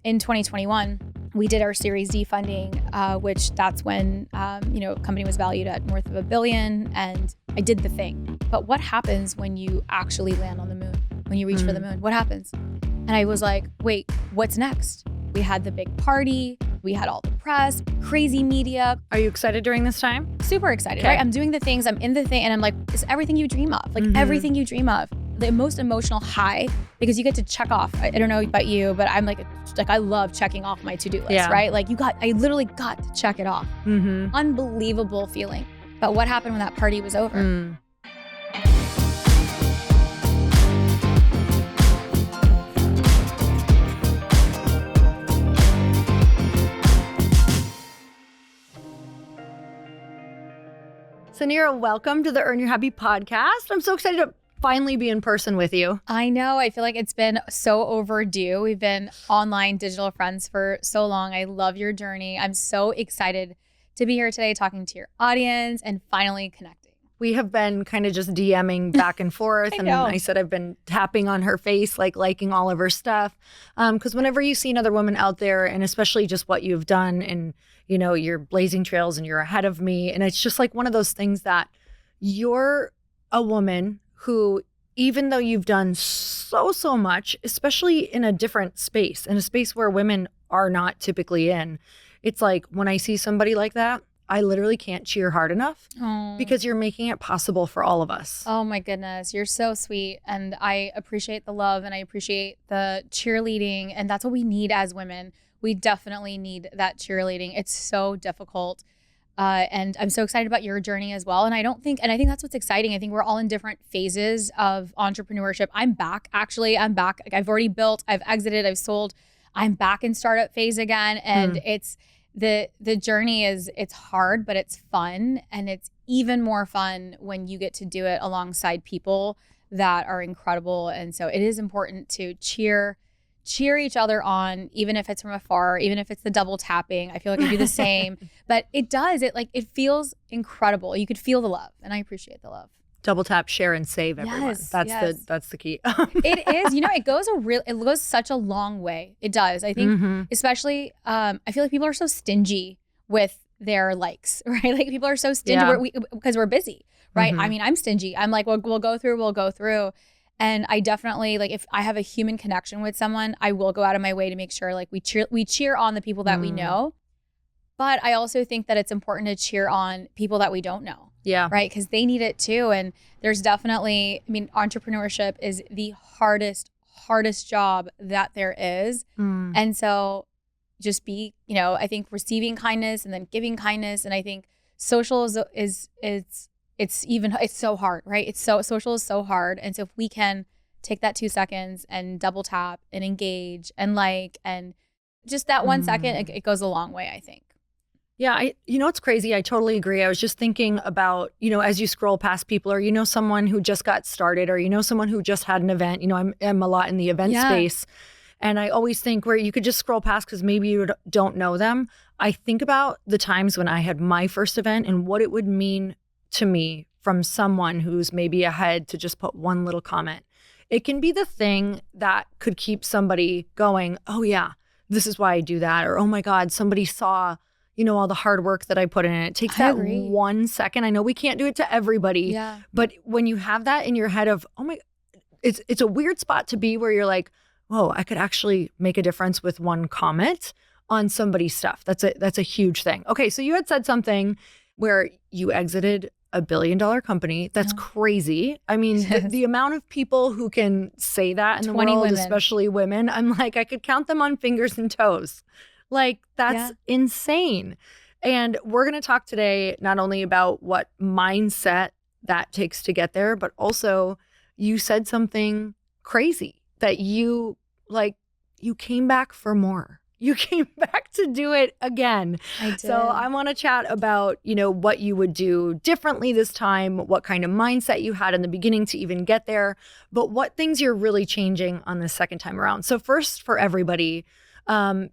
in 2021, we did our Series D funding, which that's when, company was valued at north of $1 billion, and I did the thing. But what happens when you actually land on the moon? When you reach for the moon, what happens? And I was like, wait, what's next? We had the big party. We had all the press, crazy media. Are you excited during this time? Super excited, Okay. right? I'm doing the things, I'm in the thing, and I'm like, it's everything you dream of. Like everything you dream of. The most emotional high, because you get to check off. I don't know about you, but I'm like I love checking off my to-do list, right? Like I literally got to check it off. Unbelievable feeling. But what happened when that party was over? Suneera, welcome to the Earn Your Happy podcast. I'm so excited to finally be in person with you. I know. I feel like it's been so overdue. We've been online digital friends for so long. I love your journey. I'm so excited to be here today talking to your audience and finally connecting. We have been kind of just DMing back and forth. And I said I've been tapping on her face, like liking all of her stuff. Because whenever you see another woman out there, and especially just what you've done and, you know, you're blazing trails and you're ahead of me. And it's just like one of those things that you're a woman who, even though you've done so much, especially in a different space, in a space where women are not typically in, it's like when I see somebody like that, I literally can't cheer hard enough because you're making it possible for all of us. Oh my goodness. You're so sweet. And I appreciate the love and I appreciate the cheerleading. And that's what we need as women. We definitely need that cheerleading. It's so difficult. And I'm so excited about your journey as well. And I think that's what's exciting. I think we're all in different phases of entrepreneurship. I'm back. Actually, I'm back. Like, I've already built, I've exited, I've sold. I'm back in startup phase again. And it's the journey it's hard, but it's fun. And it's even more fun when you get to do it alongside people that are incredible. And so it is important to cheer each other on, even if it's from afar, even if it's the double tapping. I feel like I do the same, but it feels incredible. You could feel the love, and I appreciate the love. Double tap, share, and save everyone. Yes, that's the key. It is. It goes such a long way. It does. I think, especially, I feel like people are so stingy with their likes, right? Like people are so stingy because we're busy, right? I mean, I'm stingy. I'm like, we'll go through. And I definitely, like, if I have a human connection with someone, I will go out of my way to make sure, like, we cheer on the people that we know. But I also think that it's important to cheer on people that we don't know. Yeah. Right? Because they need it too. And there's definitely, entrepreneurship is the hardest job that there is. And so just be, I think receiving kindness and then giving kindness. And I think social it's so hard, right? Social is so hard. And so if we can take that 2 seconds and double tap and engage and like, and just that 1 second, it goes a long way, I think. Yeah. It's crazy. I totally agree. I was just thinking about, as you scroll past people or, someone who just got started or, someone who just had an event, I'm a lot in the event space. And I always think where you could just scroll past because maybe you don't know them. I think about the times when I had my first event and what it would mean to me from someone who's maybe ahead to just put one little comment. It can be the thing that could keep somebody going, oh yeah, this is why I do that. Or, oh my God, somebody saw, all the hard work that I put in. It takes that 1 second. I know we can't do it to everybody, but when you have that in your head of, oh my, it's a weird spot to be where you're like, whoa, I could actually make a difference with one comment on somebody's stuff. That's a huge thing. Okay. So you had said something where you exited $1 billion company. That's crazy. I mean, the amount of people who can say that in the world, women. Especially women, I'm like, I could count them on fingers and toes. Like, that's insane. And we're going to talk today not only about what mindset that takes to get there, but also you said something crazy that you came back for more. You came back to do it again. I did. So I want to chat about, what you would do differently this time, what kind of mindset you had in the beginning to even get there, but what things you're really changing on the second time around. So first, for everybody,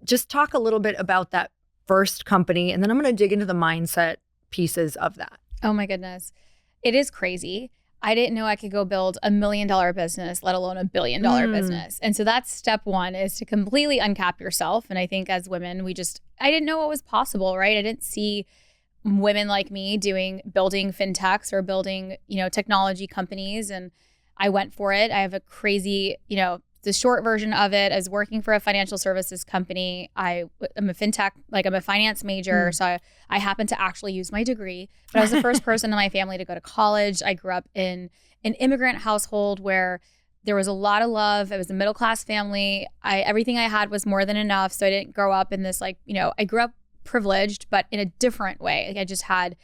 just talk a little bit about that first company, and then I'm going to dig into the mindset pieces of that. Oh my goodness. It is crazy. I didn't know I could go build $1 million business, let alone $1 billion business. And so that's step one, is to completely uncap yourself. And I think as women, I didn't know what was possible, right? I didn't see women like me building fintechs or building, technology companies. And I went for it. I have a crazy, the short version of it is working for a financial services company. I'm a fintech, I'm a finance major. So I happened to actually use my degree, but I was the first person in my family to go to college. I grew up in an immigrant household where there was a lot of love. It was a middle-class family. Everything I had was more than enough. So I didn't grow up in this, I grew up privileged, but in a different way. I just had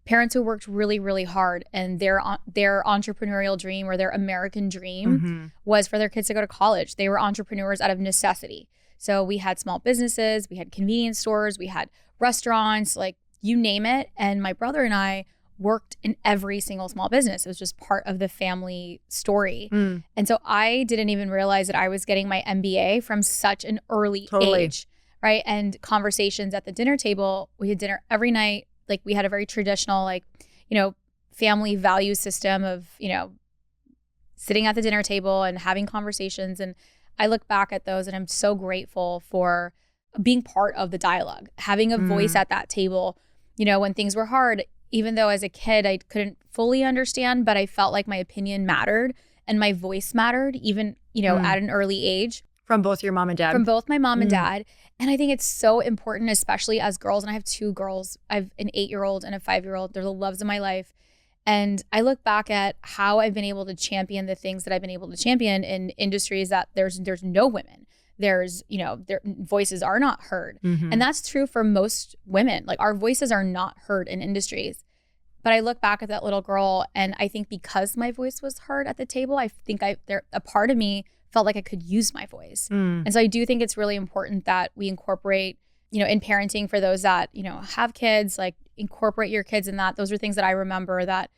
parents who worked really, really hard, and their entrepreneurial dream or their American dream was for their kids to go to college. They were entrepreneurs out of necessity. So we had small businesses, we had convenience stores, we had restaurants, you name it. And my brother and I worked in every single small business. It was just part of the family story. And so I didn't even realize that I was getting my MBA from such an early age, right? And conversations at the dinner table, we had dinner every night. We had a very traditional, family value system of, sitting at the dinner table and having conversations. And I look back at those and I'm so grateful for being part of the dialogue, having a voice at that table, when things were hard, even though as a kid I couldn't fully understand, but I felt like my opinion mattered and my voice mattered, even, at an early age. From both your mom and dad? From both my mom and dad. And I think it's so important, especially as girls. And I have two girls. I have an 8-year-old and a 5-year-old. They're the loves of my life. And I look back at how I've been able to champion the things that I've been able to champion in industries that there's no women. Their voices are not heard. And that's true for most women. Our voices are not heard in industries. But I look back at that little girl, and I think because my voice was heard at the table, I think a part of me felt like I could use my voice. And so I do think it's really important that we incorporate, in parenting for those that, have kids, incorporate your kids in that. Those are things that I remember that,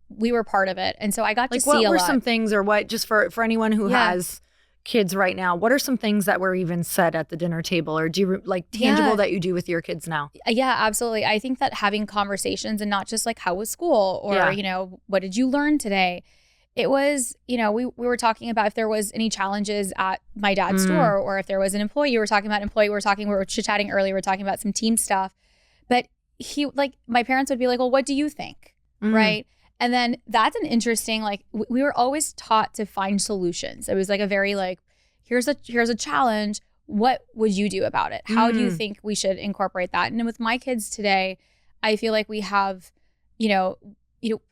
we were part of it. And so I got to see a lot. What were some things, or what, just for anyone who has kids right now, what are some things that were even said at the dinner table, or do you tangible that you do with your kids now? Yeah, absolutely. I think that having conversations, and not just how was school, or, what did you learn today? It was, we were talking about if there was any challenges at my dad's store, or if there was an employee, we were talking about employee, we were chit-chatting earlier, we were talking about some team stuff. But my parents would be like, well, what do you think? Right? And then that's an interesting, we were always taught to find solutions. It was a very here's a challenge. What would you do about it? How do you think we should incorporate that? And with my kids today, I feel like we have,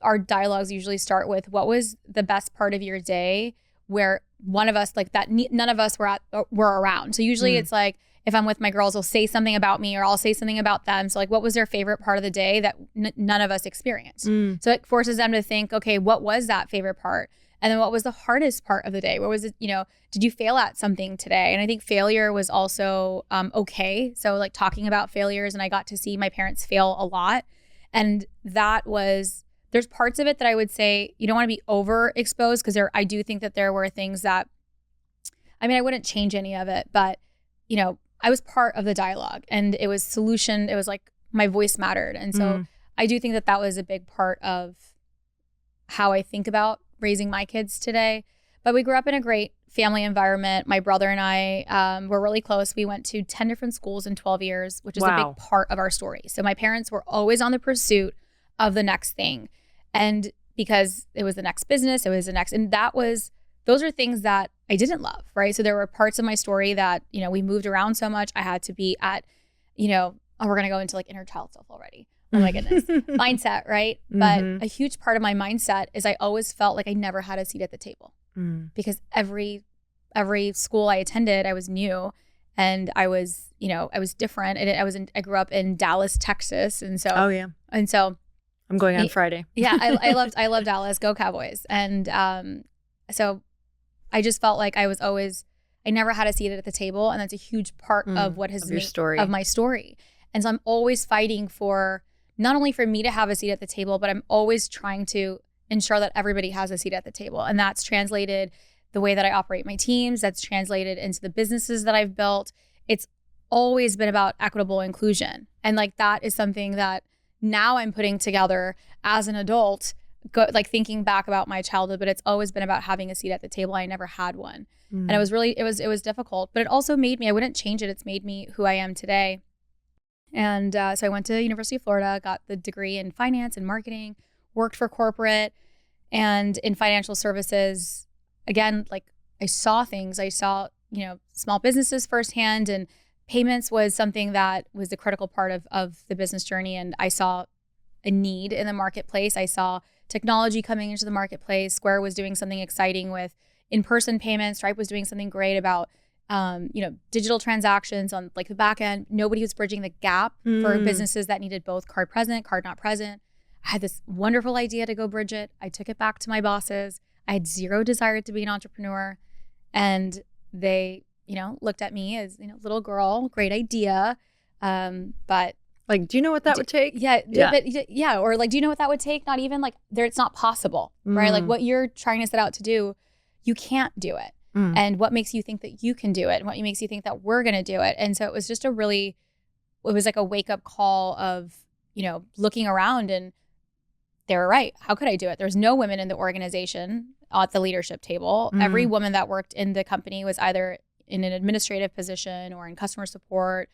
our dialogues usually start with, what was the best part of your day where one of us none of us were around. So usually it's if I'm with my girls, they'll say something about me or I'll say something about them. So what was their favorite part of the day that none of us experienced? So it forces them to think, okay, what was that favorite part? And then what was the hardest part of the day? What was it, did you fail at something today? And I think failure was also okay. So talking about failures, and I got to see my parents fail a lot. And there's parts of it that I would say you don't want to be overexposed, because I do think that there were things that, I wouldn't change any of it, but, I was part of the dialogue, and it was my voice mattered. And so I do think that was a big part of how I think about raising my kids today. But we grew up in a great family environment. My brother and I were really close. We went to 10 different schools in 12 years, which is a big part of our story. So my parents were always on the pursuit of the next thing. And because it was the next business, it was the next, and those are things that I didn't love, right? So there were parts of my story that, we moved around so much. I had to be at, we're going to go into inner child stuff already. Oh my goodness. Mindset, right? But a huge part of my mindset is I always felt like I never had a seat at the table, because every school I attended, I was new, and I was different. And I grew up in Dallas, Texas. And so, and so I'm going on Friday. Yeah. I loved Dallas. Go Cowboys. And so I just felt like I never had a seat at the table. And that's a huge part of what has made of my story. And so I'm always fighting for, not only for me to have a seat at the table, but I'm always trying to ensure that everybody has a seat at the table. And that's translated the way that I operate my teams. That's translated into the businesses that I've built. It's always been about equitable inclusion. And that is something that now I'm putting together as an adult, thinking back about my childhood, but it's always been about having a seat at the table. I never had one. And it was difficult, but it also made me, I wouldn't change it. It's made me who I am today. And so I went to University of Florida, got the degree in finance and marketing, worked for corporate and in financial services. Again, like I saw things, I saw, small businesses firsthand, and payments was something that was the critical part of the business journey. And I saw a need in the marketplace. I saw technology coming into the marketplace. Square was doing something exciting with in-person payments. Stripe was doing something great about, digital transactions on like the back end. Nobody was bridging the gap for businesses that needed both card present, card not present. I had this wonderful idea to go bridge it. I took it back to my bosses. I had zero desire to be an entrepreneur. And they, looked at me as, little girl, great idea. But like, do you know what that would take? Yeah. Or like, do you know what that would take? Not even like there, it's not possible, right? Like what you're trying to set out to do, you can't do it. And what makes you think that you can do it? And what makes you think that we're going to do it? And so it was just it was like a wake up call of, looking around, and they were right. How could I do it? There's no women in the organization at the leadership table. Every woman that worked in the company was either in an administrative position or in customer support.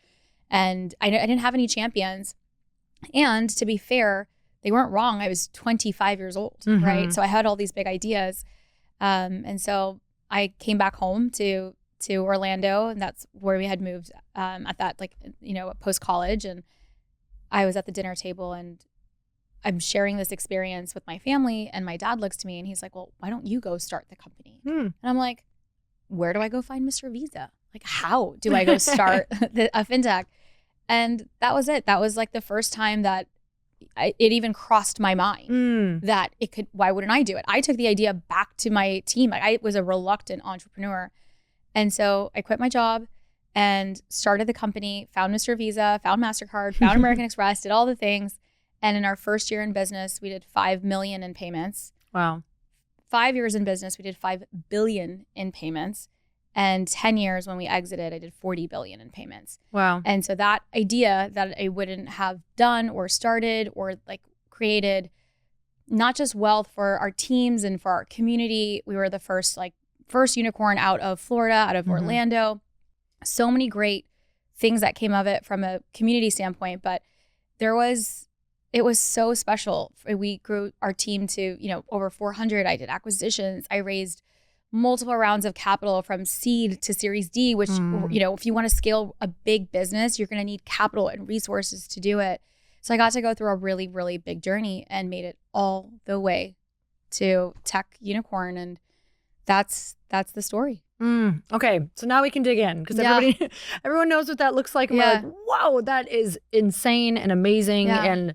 And I didn't have any champions. And to be fair, they weren't wrong. I was 25 years old, right? So I had all these big ideas. And so I came back home to Orlando, and that's where we had moved at that, post-college. And I was at the dinner table, and I'm sharing this experience with my family, and my dad looks to me and he's like, well, why don't you go start the company? And I'm like, where do I go find Mr. Visa? Like, how do I go start a FinTech? And that was it. That was like the first time that it even crossed my mind that it could, why wouldn't I do it? I took the idea back to my team. I was a reluctant entrepreneur. And so I quit my job and started the company, found Mr. Visa, found MasterCard, found American Express, did all the things. And in our first year in business, we did 5 million in payments. Wow. 5 years in business, we did 5 billion in payments. And 10 years when we exited, I did 40 billion in payments. Wow. And so that idea that I wouldn't have done or started or like created not just wealth for our teams and for our community. We were the first unicorn out of Florida, out of Orlando. So many great things that came of it from a community standpoint, but it was so special. We grew our team to, over 400. I did acquisitions. I raised multiple rounds of capital from seed to Series D, which, if you want to scale a big business, you're going to need capital and resources to do it. So I got to go through a really, really big journey and made it all the way to tech unicorn. And that's the story. Okay. So now we can dig in because everyone knows what that looks like. And we're like, wow, that is insane and amazing and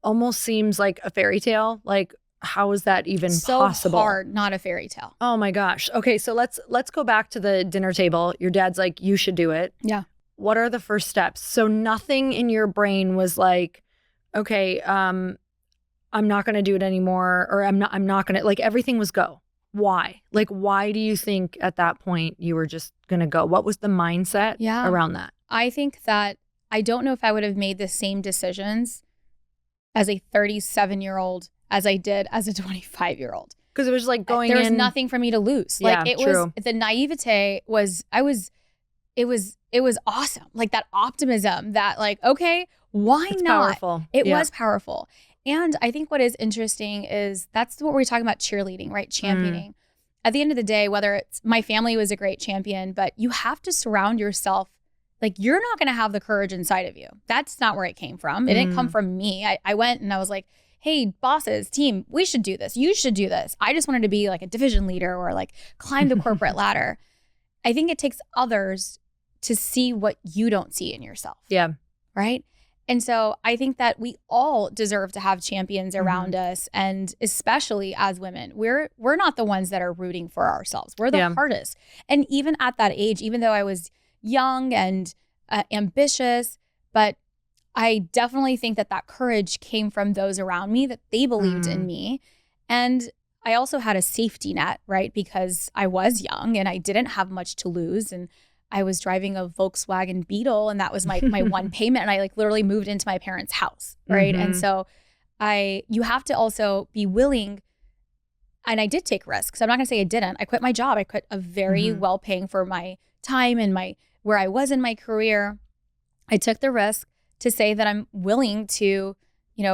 almost seems like a fairy tale. Like, how is that even possible? So hard, not a fairy tale. Oh my gosh. Okay, so let's go back to the dinner table. Your dad's like, you should do it. Yeah. What are the first steps? So nothing in your brain was like, okay, I'm not going to do it anymore, or I'm not going to, like, everything was go. Why? Like, why do you think at that point you were just going to go? What was the mindset around that? I think that I don't know if I would have made the same decisions as a 37-year-old as I did as a 25-year-old. Because it was like going there was nothing for me to lose. Like was the naivete was it was awesome. Like that optimism that like, okay, why it's not? Powerful. It was powerful. And I think what is interesting is that's what we're talking about, cheerleading, right? Championing. At the end of the day, whether it's my family was a great champion, but you have to surround yourself. Like, you're not going to have the courage inside of you. That's not where it came from. It didn't come from me. I went and I was like, hey, bosses, team, we should do this. You should do this. I just wanted to be like a division leader or like climb the corporate ladder. I think it takes others to see what you don't see in yourself. Yeah. Right? And so I think that we all deserve to have champions around us. And especially as women, we're not the ones that are rooting for ourselves. We're the hardest. And even at that age, even though I was young and ambitious, but I definitely think that courage came from those around me, that they believed in me. And I also had a safety net, right? Because I was young and I didn't have much to lose. And I was driving a Volkswagen Beetle, and that was my one payment. And I like literally moved into my parents' house, right? And so you have to also be willing. And I did take risks. I'm not going to say I didn't. I quit my job. I quit a very well paying for my time and where I was in my career. I took the risk to say that I'm willing to,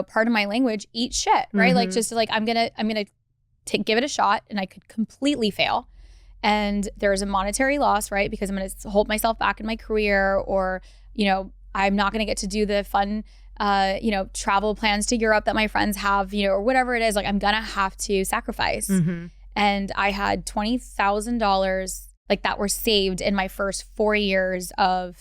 pardon my language, eat shit, right? Like just like, I'm going to give it a shot, and I could completely fail. And there's a monetary loss, right? Because I'm going to hold myself back in my career, or, I'm not going to get to do the fun travel plans to Europe that my friends have, or whatever it is. Like, I'm gonna have to sacrifice. And I had $20,000 like that were saved in my first 4 years of,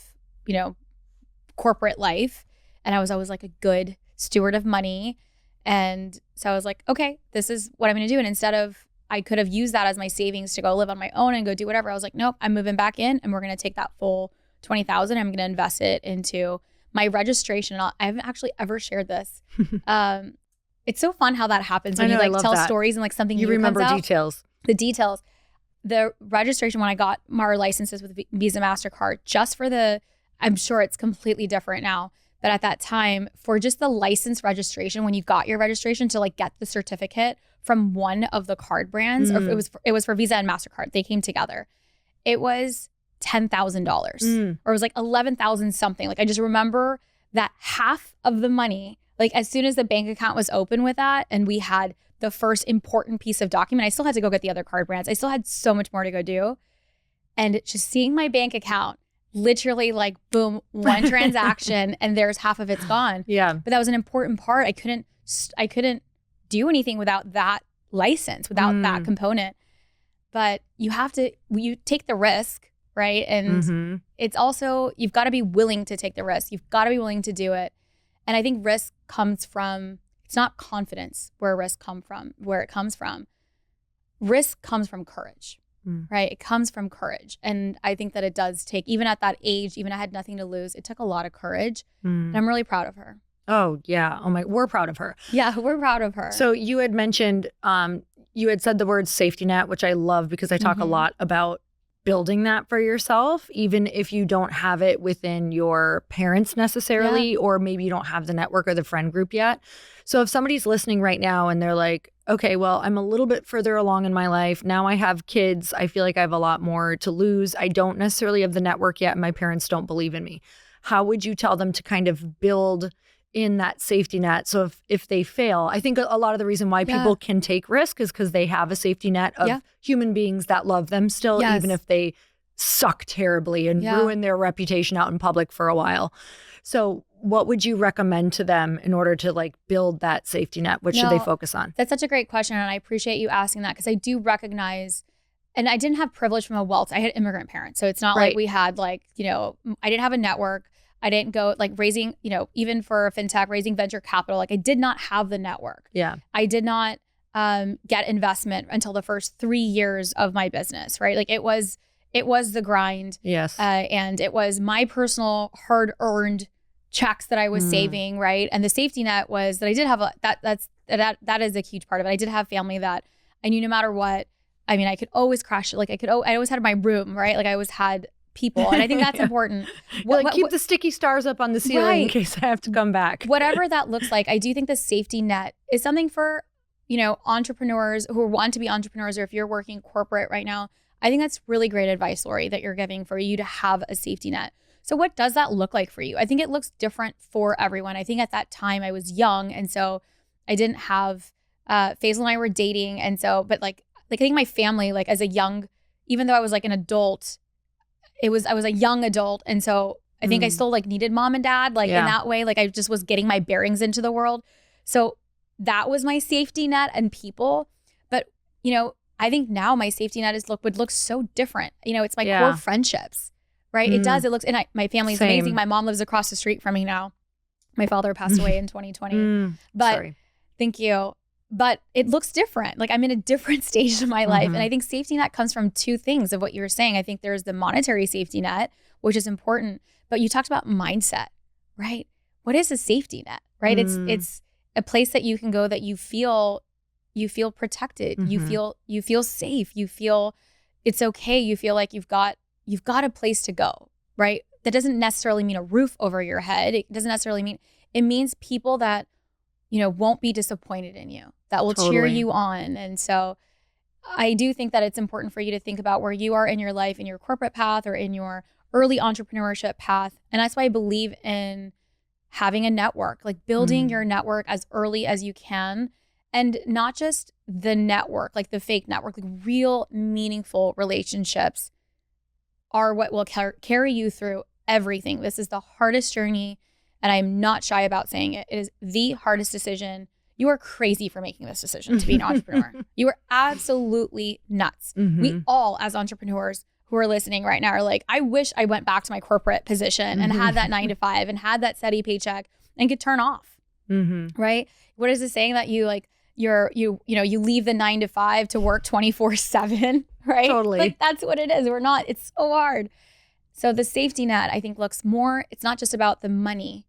corporate life. And I was always like a good steward of money. And so I was like, okay, this is what I'm gonna do. And instead of, I could have used that as my savings to go live on my own and go do whatever. I was like, nope, I'm moving back in, and we're gonna take that full $20,000. I'm gonna invest it into my registration. I haven't actually ever shared this. It's so fun how that happens when you like tell stories and like something you new remember comes out. the details. The registration, when I got our licenses with Visa, MasterCard, just for I'm sure it's completely different now, but at that time, for just the license registration, when you got your registration to like get the certificate from one of the card brands, or it was for Visa and MasterCard, they came together. It was $10,000 or it was like 11,000 something. Like, I just remember that half of the money, like as soon as the bank account was open with that, and we had the first important piece of document, I still had to go get the other card brands. I still had so much more to go do. And just seeing my bank account, literally like boom, one transaction and there's half of it's gone. Yeah. But that was an important part. I couldn't do anything without that license, without that component. But you take the risk, right? And it's also, you've got to be willing to take the risk. You've got to be willing to do it. And I think risk comes from, it's not confidence where it comes from. Risk comes from courage, right? It comes from courage. And I think that it does take, even at that age, even I had nothing to lose, it took a lot of courage. And I'm really proud of her. Oh, yeah. We're proud of her. Yeah, we're proud of her. So you had mentioned, you had said the word safety net, which I love because I talk a lot about building that for yourself, even if you don't have it within your parents necessarily, or maybe you don't have the network or the friend group yet. So if somebody's listening right now and they're like, okay, well, I'm a little bit further along in my life. Now I have kids. I feel like I have a lot more to lose. I don't necessarily have the network yet, and my parents don't believe in me. How would you tell them to kind of build in that safety net? So if they fail, I think a lot of the reason why people can take risk is because they have a safety net of human beings that love them still, even if they suck terribly and ruin their reputation out in public for a while. So what would you recommend to them in order to like build that safety net? What should they focus on? That's such a great question. And I appreciate you asking that, because I do recognize, and I didn't have privilege from a wealth. I had immigrant parents. So it's not like we had like, I didn't have a network. I didn't go like raising, even for FinTech, raising venture capital. Like, I did not have the network. Yeah. I did not get investment until the first 3 years of my business, right? Like, it was the grind. Yes. And it was my personal hard-earned checks that I was saving, right? And the safety net was that I did have that is a huge part of it. I did have family that I knew no matter what, I mean, I could always crash. Like, I always had my room, right? Like, I always had people. And I think that's important. Keep the sticky stars up on the ceiling in case I have to come back. Whatever that looks like, I do think the safety net is something for, entrepreneurs who want to be entrepreneurs, or if you're working corporate right now. I think that's really great advice, Lori, that you're giving for you to have a safety net. So what does that look like for you? I think it looks different for everyone. I think at that time I was young, and so I didn't have, Faisal and I were dating. And so, but like I think my family, like as a young, even though I was like an adult, I was a young adult. And so I think I still like needed mom and dad, like in that way, like I just was getting my bearings into the world. So that was my safety net and people. But, I think now my safety net would look so different. It's my core friendships, right? It does. It looks, and my family's amazing. My mom lives across the street from me now. My father passed away in 2020. But sorry. Thank you. But it looks different. Like, I'm in a different stage of my life. And I think safety net comes from two things of what you were saying. I think there's the monetary safety net, which is important. But you talked about mindset, right? What is a safety net, right? It's a place that you can go that you feel protected. You feel safe. You feel it's okay. You feel like you've got a place to go, right? That doesn't necessarily mean a roof over your head. It doesn't necessarily mean, it means people that won't be disappointed in you, that will cheer Totally. you on. And so I do think that it's important for you to think about where you are in your life, in your corporate path or in your early entrepreneurship path. And that's why I believe in having a network, like building your network as early as you can. And not just the network, like the fake network, like real meaningful relationships are what will carry you through everything. This is the hardest journey. And I'm not shy about saying it. It is the hardest decision. You are crazy for making this decision to be an entrepreneur. You are absolutely nuts. We all, as entrepreneurs who are listening right now, are like, I wish I went back to my corporate position and had that 9 to 5 and had that steady paycheck and could turn off. Right? What is it saying that you like? You leave the 9 to 5 to work 24/7, right? Totally. Like that's what it is. It's so hard. So the safety net, I think, looks more, it's not just about the money,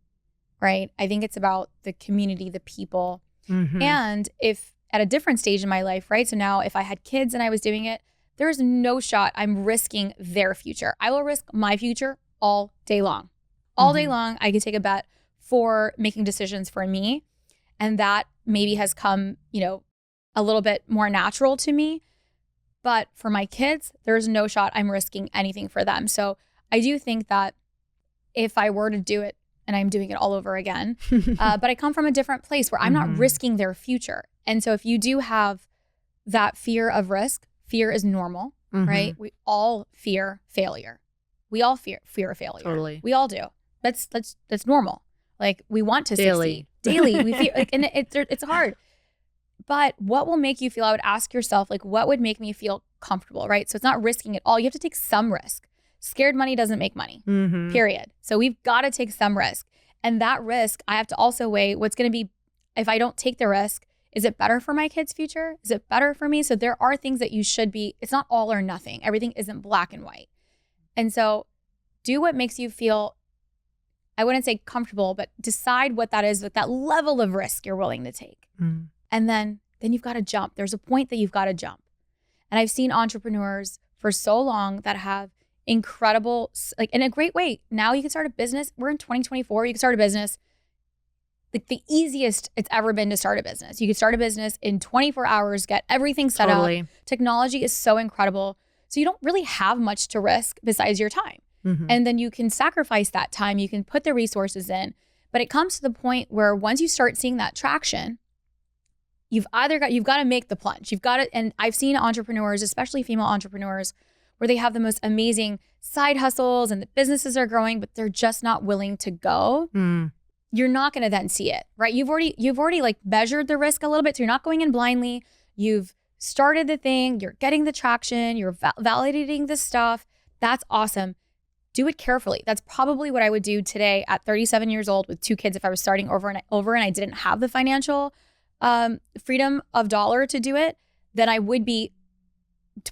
right? I think it's about the community, the people. And if at a different stage in my life, right? So now if I had kids and I was doing it, there's no shot I'm risking their future. I will risk my future all day long. All day long, I could take a bet for making decisions for me. And that maybe has come, a little bit more natural to me. But for my kids, there's no shot I'm risking anything for them. So I do think that if I were to do it, and I'm doing it all over again, but I come from a different place where I'm not risking their future. And so if you do have that fear of risk, fear is normal, right? We all fear failure. We all fear failure. Totally. We all do. That's normal. Like we want to Daily. succeed. Daily. We feel like, and it's hard. But what will make you feel, I would ask yourself, like, what would make me feel comfortable, right? So it's not risking it all. You have to take some risk. Scared money doesn't make money, period. So we've got to take some risk. And that risk, I have to also weigh what's going to be, if I don't take the risk, is it better for my kids' future? Is it better for me? So there are things that you should be, it's not all or nothing. Everything isn't black and white. And so do what makes you feel, I wouldn't say comfortable, but decide what that is, with that level of risk you're willing to take. And then you've got to jump. There's a point that you've got to jump. And I've seen entrepreneurs for so long that have incredible, like in a great way. Now you can start a business. We're in 2024. You can start a business. Like the easiest it's ever been to start a business. You can start a business in 24 hours, get everything set up. Technology is so incredible. So you don't really have much to risk besides your time. And then you can sacrifice that time. You can put the resources in. But it comes to the point where once you start seeing that traction, you've got to make the plunge. You've got to, and I've seen entrepreneurs, especially female entrepreneurs, where they have the most amazing side hustles and the businesses are growing, but they're just not willing to go. You're not going to then see it, right? You've already like measured the risk a little bit. So you're not going in blindly. You've started the thing. You're getting the traction. You're validating the stuff. That's awesome. Do it carefully. That's probably what I would do today at 37 years old with 2 kids if I was starting over and I didn't have the financial freedom of dollar to do it. Then I would be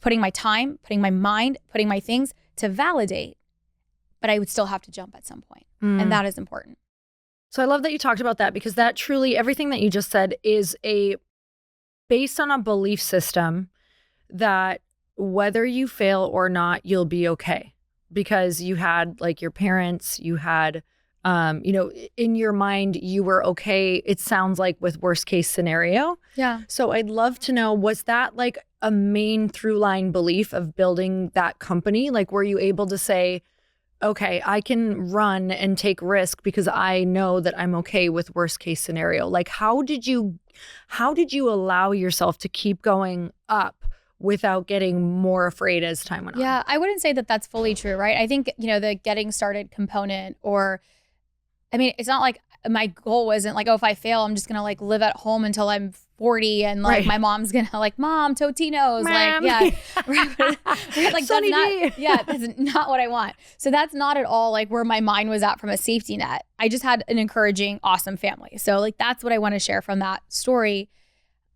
putting my time, putting my mind, putting my things to validate, but I would still have to jump at some point. And that is important. So I love that you talked about that, because that truly, everything that you just said is based on a belief system that whether you fail or not, you'll be okay. Because you had like your parents, you had, in your mind, you were okay, it sounds like, with worst case scenario. Yeah. So I'd love to know, was that like a main through line belief of building that company? Like, were you able to say, okay, I can run and take risk because I know that I'm okay with worst case scenario? Like, how did you allow yourself to keep going up without getting more afraid as time went on? Yeah, I wouldn't say that that's fully true, right? I think, the getting started component, it's not like my goal wasn't like, oh, if I fail, I'm just going to like live at home until I'm 40 and like my mom's going to like, Mom, Totino's. Mom. Like, yeah. Right? Like that's not what I want. So that's not at all like where my mind was at from a safety net. I just had an encouraging, awesome family. So like, that's what I want to share from that story.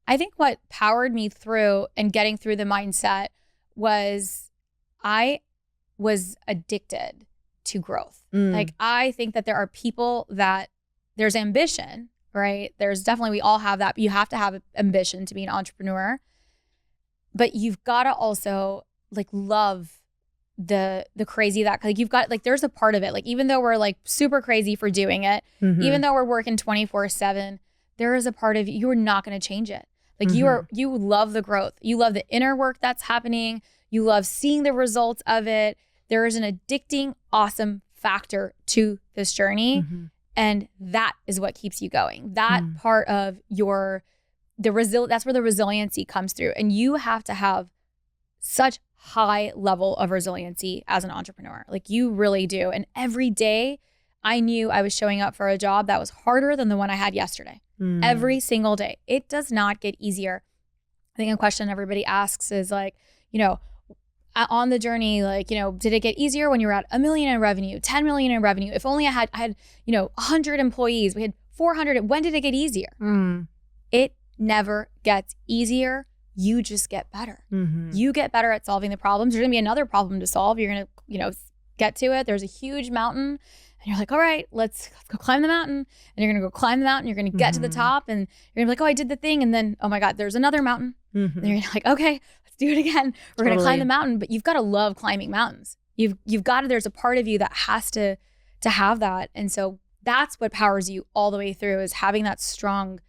I think what powered me through and getting through the mindset was I was addicted to growth. Like, I think that there are people that there's ambition, right? There's definitely, we all have that, but you have to have ambition to be an entrepreneur. But you've got to also like love the crazy that, like, you've got, like, there's a part of it, like, even though we're like super crazy for doing it, even though we're working 24/7, there is a part of you, you're not going to change it. Like you love the growth. You love the inner work that's happening. You love seeing the results of it. There is an addicting, awesome factor to this journey. And that is what keeps you going. That part of that's where the resiliency comes through. And you have to have such high level of resiliency as an entrepreneur. Like you really do. And every day I knew I was showing up for a job that was harder than the one I had yesterday. Every single day. It does not get easier. I think a question everybody asks is like, on the journey, like, did it get easier when you were at $1 million in revenue, 10 million in revenue? If only I had 100 employees, we had 400. When did it get easier? It never gets easier. You just get better. You get better at solving the problems. There's gonna be another problem to solve. You're gonna, get to it. There's a huge mountain. And you're like, all right, let's go climb the mountain. And you're going to go climb the mountain. You're going to get to the top and you're going to be like, oh, I did the thing. And then, oh my God, there's another mountain. And you're gonna like, okay, let's do it again. We're going to climb the mountain. But you've got to love climbing mountains. You've got to, there's a part of you that has to have that. And so that's what powers you all the way through, is having that strong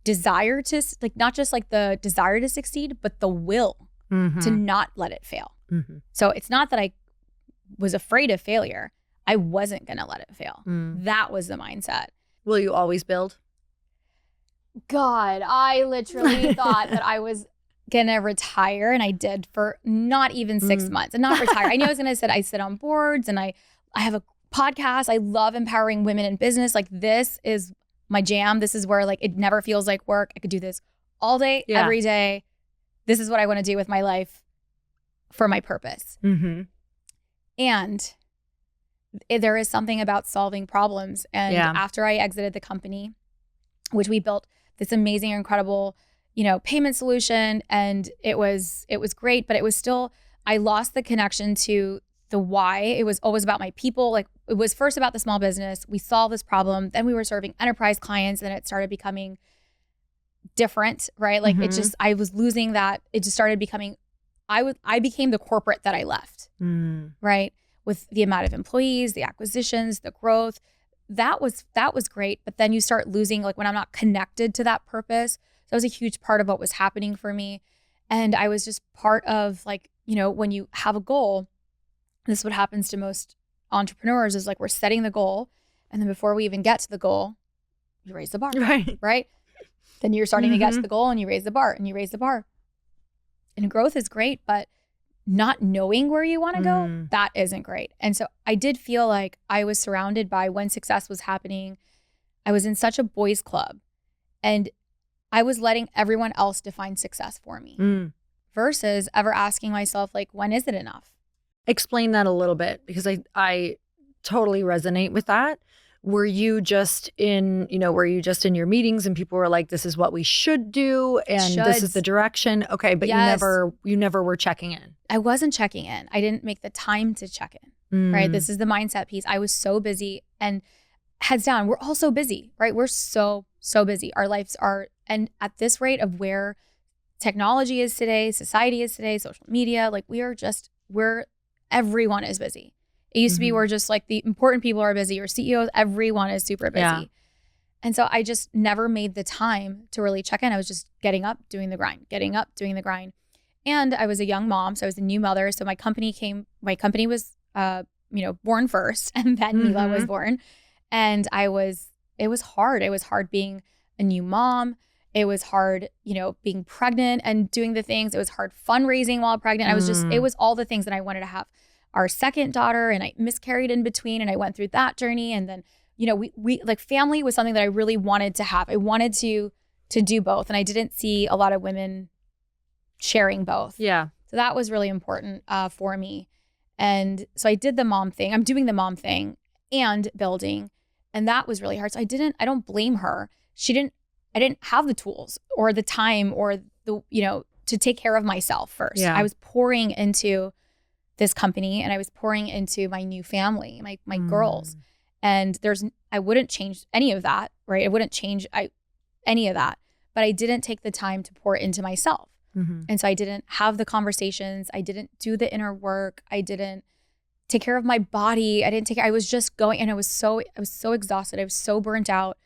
desire to, like, not just like the desire to succeed, but the will to not let it fail. So it's not that I was afraid of failure. I wasn't going to let it fail. That was the mindset. Will you always build? God, I literally thought that I was going to retire, and I did for not even 6 months. And not retire. I knew I was going to sit on boards, and I have a podcast. I love empowering women in business. Like, this is my jam. This is where, like, it never feels like work. I could do this all day, every day. This is what I want to do with my life for my purpose. And there is something about solving problems. And after I exited the company, which we built this amazing, incredible, payment solution, and it was great, but it was still, I lost the connection to the why. It was always about my people. Like, it was first about the small business. We solved this problem. Then we were serving enterprise clients, and it started becoming different, right? Like, it just, I was losing that. It just started becoming, I became the corporate that I left, right? With the amount of employees, the acquisitions, the growth, that was great. But then you start losing, like, when I'm not connected to that purpose. So that was a huge part of what was happening for me. And I was just part of, like, when you have a goal, this is what happens to most entrepreneurs, is like, we're setting the goal. And then before we even get to the goal, you raise the bar, right? Then you're starting to get to the goal, and you raise the bar, and you raise the bar. And growth is great, but not knowing where you want to go, that isn't great. And so I did feel like I was surrounded by, when success was happening, I was in such a boys' club, and I was letting everyone else define success for me versus ever asking myself, like, when is it enough? Explain that a little bit, because I totally resonate with that. Were you just in your meetings and people were like, this is what we should do and this is the direction? Okay, but you never were checking in. I wasn't checking in. I didn't make the time to check in, right? This is the mindset piece. I was so busy, and heads down, we're all so busy, right? We're so busy. Our lives are, and at this rate of where technology is today, society is today, social media, like, everyone is busy. It used to be where just, like, the important people are busy, or CEOs, everyone is super busy. Yeah. And so I just never made the time to really check in. I was just getting up, doing the grind. And I was a young mom, so I was a new mother. So my company was, born first, and then Mila was born. And it was hard. It was hard being a new mom. It was hard, being pregnant and doing the things. It was hard fundraising while pregnant. It was all the things that I wanted to have. Our second daughter, and I miscarried in between, and I went through that journey. And then, we like, family was something that I really wanted to have. I wanted to do both, and I didn't see a lot of women sharing both. Yeah. So that was really important for me. And so I did the mom thing. I'm doing the mom thing and building, and that was really hard. So I don't blame her. I didn't have the tools or the time or the, to take care of myself first. Yeah. I was pouring into this company, and I was pouring into my new family, my girls. And I wouldn't change any of that, right? I wouldn't change any of that, but I didn't take the time to pour into myself. And so I didn't have the conversations. I didn't do the inner work. I didn't take care of my body. I was just going, and I was so exhausted. I was so burnt out.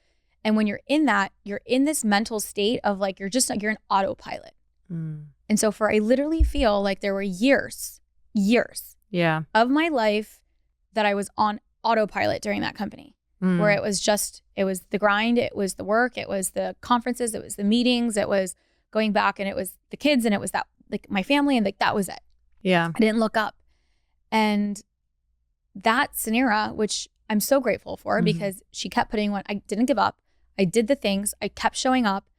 And when you're in that, you're in this mental state of like, you're an autopilot. And so I literally feel like there were years of my life that I was on autopilot during that company, where it was the grind, it was the work, it was the conferences, it was the meetings, it was going back, and it was the kids, and it was that like my family, and like that was it. Yeah. I didn't look up. And that Suneera, which I'm so grateful for, because she kept putting I didn't give up. I did the things, I kept showing up,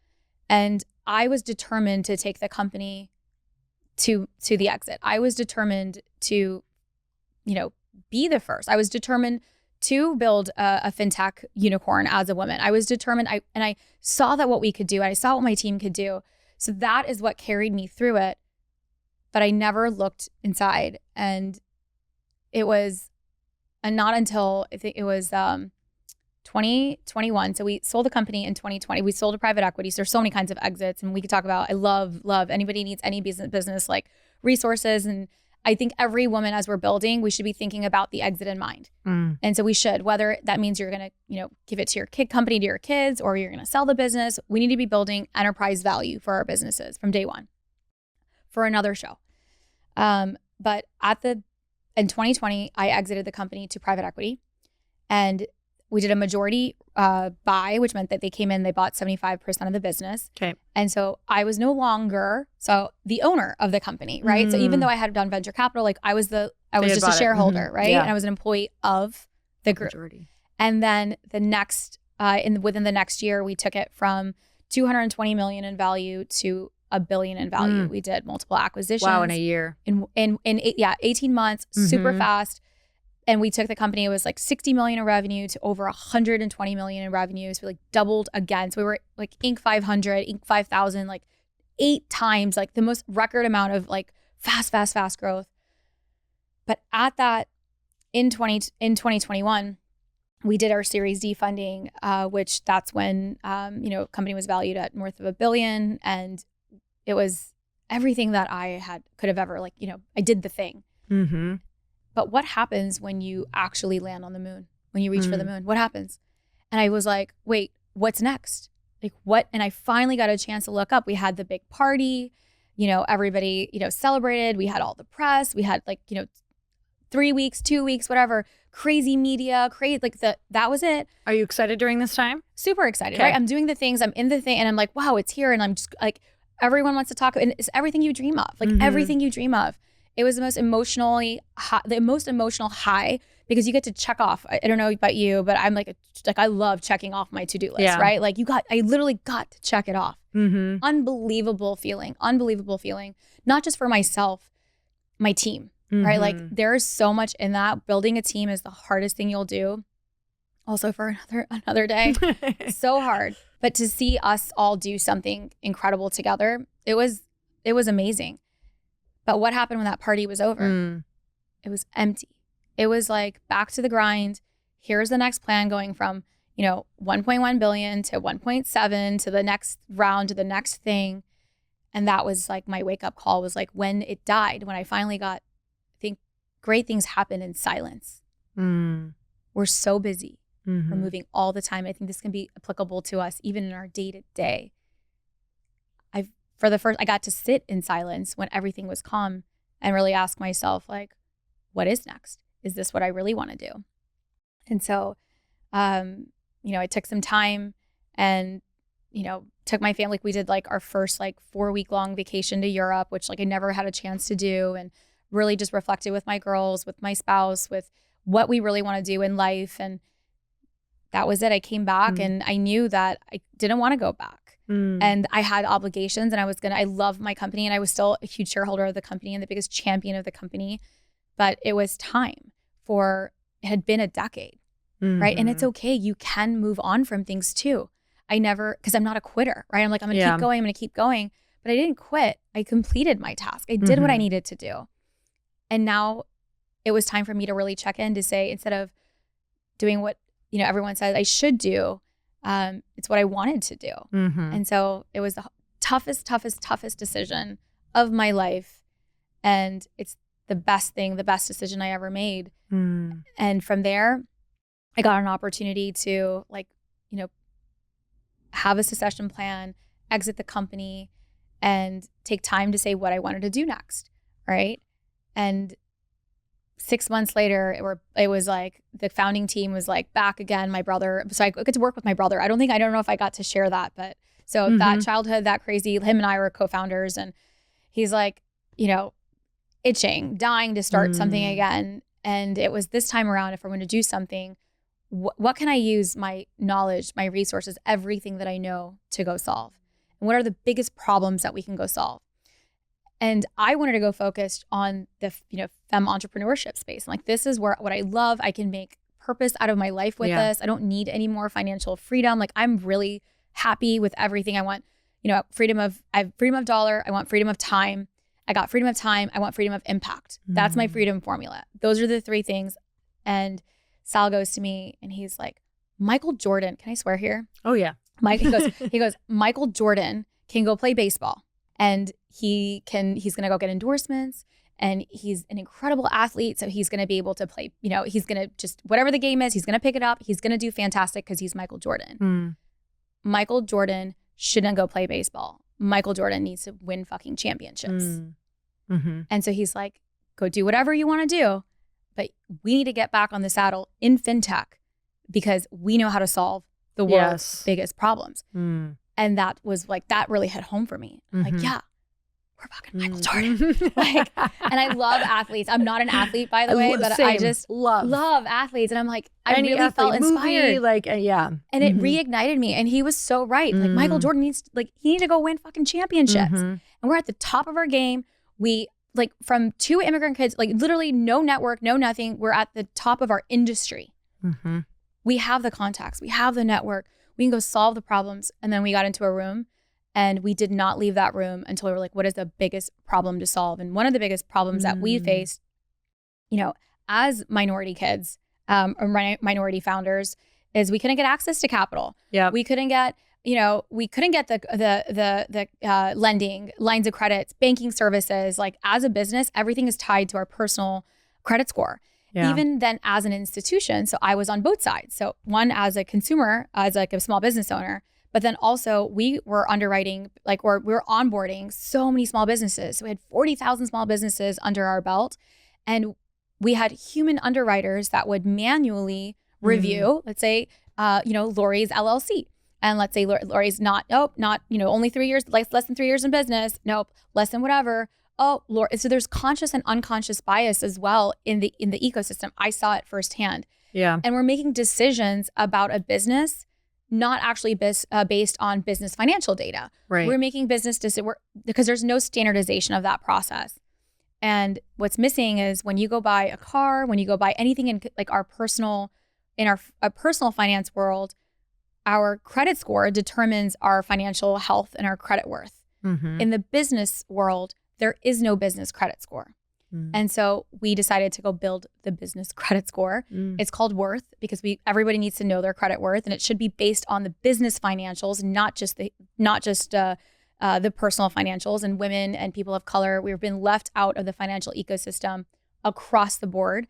and I was determined to take the company to the exit. I was determined to, be the first. I was determined to build a FinTech unicorn as a woman. I was determined, and I saw that what we could do. I saw what my team could do. So that is what carried me through it. But I never looked inside. And it was not until I think it was 2021. So we sold the company in 2020. We sold to private equity. So there's so many kinds of exits, and we could talk about, I love anybody needs any business like resources. And I think every woman, as we're building, we should be thinking about the exit in mind. And so we should, whether that means you're going to, give it to your kid company, to your kids, or you're going to sell the business, we need to be building enterprise value for our businesses from day one for another show. But in 2020, I exited the company to private equity, and we did a majority buy, which meant that they came in, they bought 75% of the business. Okay. And so I was no longer the owner of the company, right? So even though I had done venture capital, like I was just a shareholder, right? Yeah. And I was an employee of the group. Majority. And then the next, within the next year, we took it from 220 million in value to $1 billion in value. We did multiple acquisitions. Wow, in a year. In 18 months, super fast. And we took the company, it was like 60 million in revenue to over 120 million in revenues. We like doubled again. So we were like Inc. 500, Inc. 5,000, like 8 times, like the most record amount of like fast growth. But at that, in 2021, we did our Series D funding, which that's when, company was valued at north of $1 billion. And it was everything that I could have ever, I did the thing. But what happens when you actually land on the moon? When you reach for the moon, what happens? And I was like, wait, what's next? Like what? And I finally got a chance to look up. We had the big party, everybody, celebrated. We had all the press. We had 3 weeks, 2 weeks, whatever, crazy media, that was it. Are you excited during this time? Super excited, right? I'm doing the things, I'm in the thing, and I'm like, wow, it's here. And I'm just like, everyone wants to talk, and it's everything you dream of, everything you dream of. It was the most emotional high, because you get to check off. I don't know about you, but I'm I love checking off my to-do list, right? I literally got to check it off. Unbelievable feeling. Not just for myself, my team, right? Like there is so much in that. Building a team is the hardest thing you'll do. Also for another day, so hard. But to see us all do something incredible together, it was amazing. But what happened when that party was over? It was empty. It was like back to the grind. Here's the next plan, going from, 1.1 billion to 1.7 to the next round to the next thing. And that was like my wake up call, was like when it died, when I finally got, I think great things happen in silence. We're so busy. We're moving all the time. I think this can be applicable to us even in our day to day. I got to sit in silence when everything was calm and really ask myself, like, what is next? Is this what I really want to do? And so, I took some time and, took my family. We did our first 4-week-long vacation to Europe, which I never had a chance to do, and really just reflected with my girls, with my spouse, with what we really want to do in life. And that was it. I came back and I knew that I didn't want to go back. And I had obligations, and I love my company, and I was still a huge shareholder of the company and the biggest champion of the company. But it was time it had been a decade, right? And it's okay. You can move on from things too. Because I'm not a quitter, right? I'm going to keep going. But I didn't quit. I completed my task. I did what I needed to do. And now it was time for me to really check in to say, instead of doing what, everyone says I should do, it's what I wanted to do. And so it was the toughest decision of my life. And it's the best decision I ever made. And from there, I got an opportunity to have a succession plan, exit the company, and take time to say what I wanted to do next, right? And 6 months later, it was like the founding team was like back again, my brother. So I get to work with my brother. I don't know if I got to share that, but so that childhood, that crazy, him and I were co-founders, and he's like, itching, dying to start something again. And it was this time around, if I'm going to do something, what can I use my knowledge, my resources, everything that I know to go solve? And what are the biggest problems that we can go solve? And I wanted to go focused on the, femme entrepreneurship space. Like, this is what I love. I can make purpose out of my life with this. I don't need any more financial freedom. Like, I'm really happy with everything. I want, I have freedom of dollar. I want freedom of time. I got freedom of time. I want freedom of impact. That's my freedom formula. Those are the three things. And Sal goes to me and he's like, Michael Jordan, can I swear here? Oh yeah. He goes, Michael Jordan can go play baseball, and he's going to go get endorsements, and he's an incredible athlete. So he's going to be able to play, he's going to just, whatever the game is, he's going to pick it up. He's going to do fantastic because he's Michael Jordan. Michael Jordan shouldn't go play baseball. Michael Jordan needs to win fucking championships. And so he's like, go do whatever you want to do, but we need to get back on the saddle in FinTech because we know how to solve the world's biggest problems. And that was like, that really hit home for me. I'm like, yeah, we're fucking Michael Jordan. And I love athletes. I'm not an athlete, by the way, but I just love athletes. And I'm like, I really felt inspired. And it reignited me. And he was so right. Like, Michael Jordan he needs to go win fucking championships. And we're at the top of our game. We, like, from 2 immigrant kids, like, literally no network, no nothing. We're at the top of our industry. We have the contacts. We have the network. We can go solve the problems. And then we got into a room, and we did not leave that room until we were like, what is the biggest problem to solve? And one of the biggest problems that we faced, as minority kids or minority founders, is we couldn't get access to capital. Yeah, we couldn't get the lending, lines of credits, banking services. Like, as a business, everything is tied to our personal credit score. Yeah. Even then, as an institution, so I was on both sides. So one, as a consumer, as like a small business owner, but then also we were underwriting, we were onboarding so many small businesses. So we had 40,000 small businesses under our belt, and we had human underwriters that would manually review, let's say, Lori's LLC. And let's say Lori's only 3 years, less than 3 years in business. Nope, less than whatever. Oh, Lori. So there's conscious and unconscious bias as well in the ecosystem. I saw it firsthand. Yeah. And we're making decisions about a business not actually based on business financial data. Right. We're making business decisions because there's no standardization of that process. And what's missing is when you go buy a car, when you go buy anything in like our personal finance world, our credit score determines our financial health and our credit worth. In the business world, there is no business credit score. And so we decided to go build the business credit score. It's called Worth because everybody needs to know their credit worth, and it should be based on the business financials, not just the personal financials. And women and people of color, we've been left out of the financial ecosystem across the board.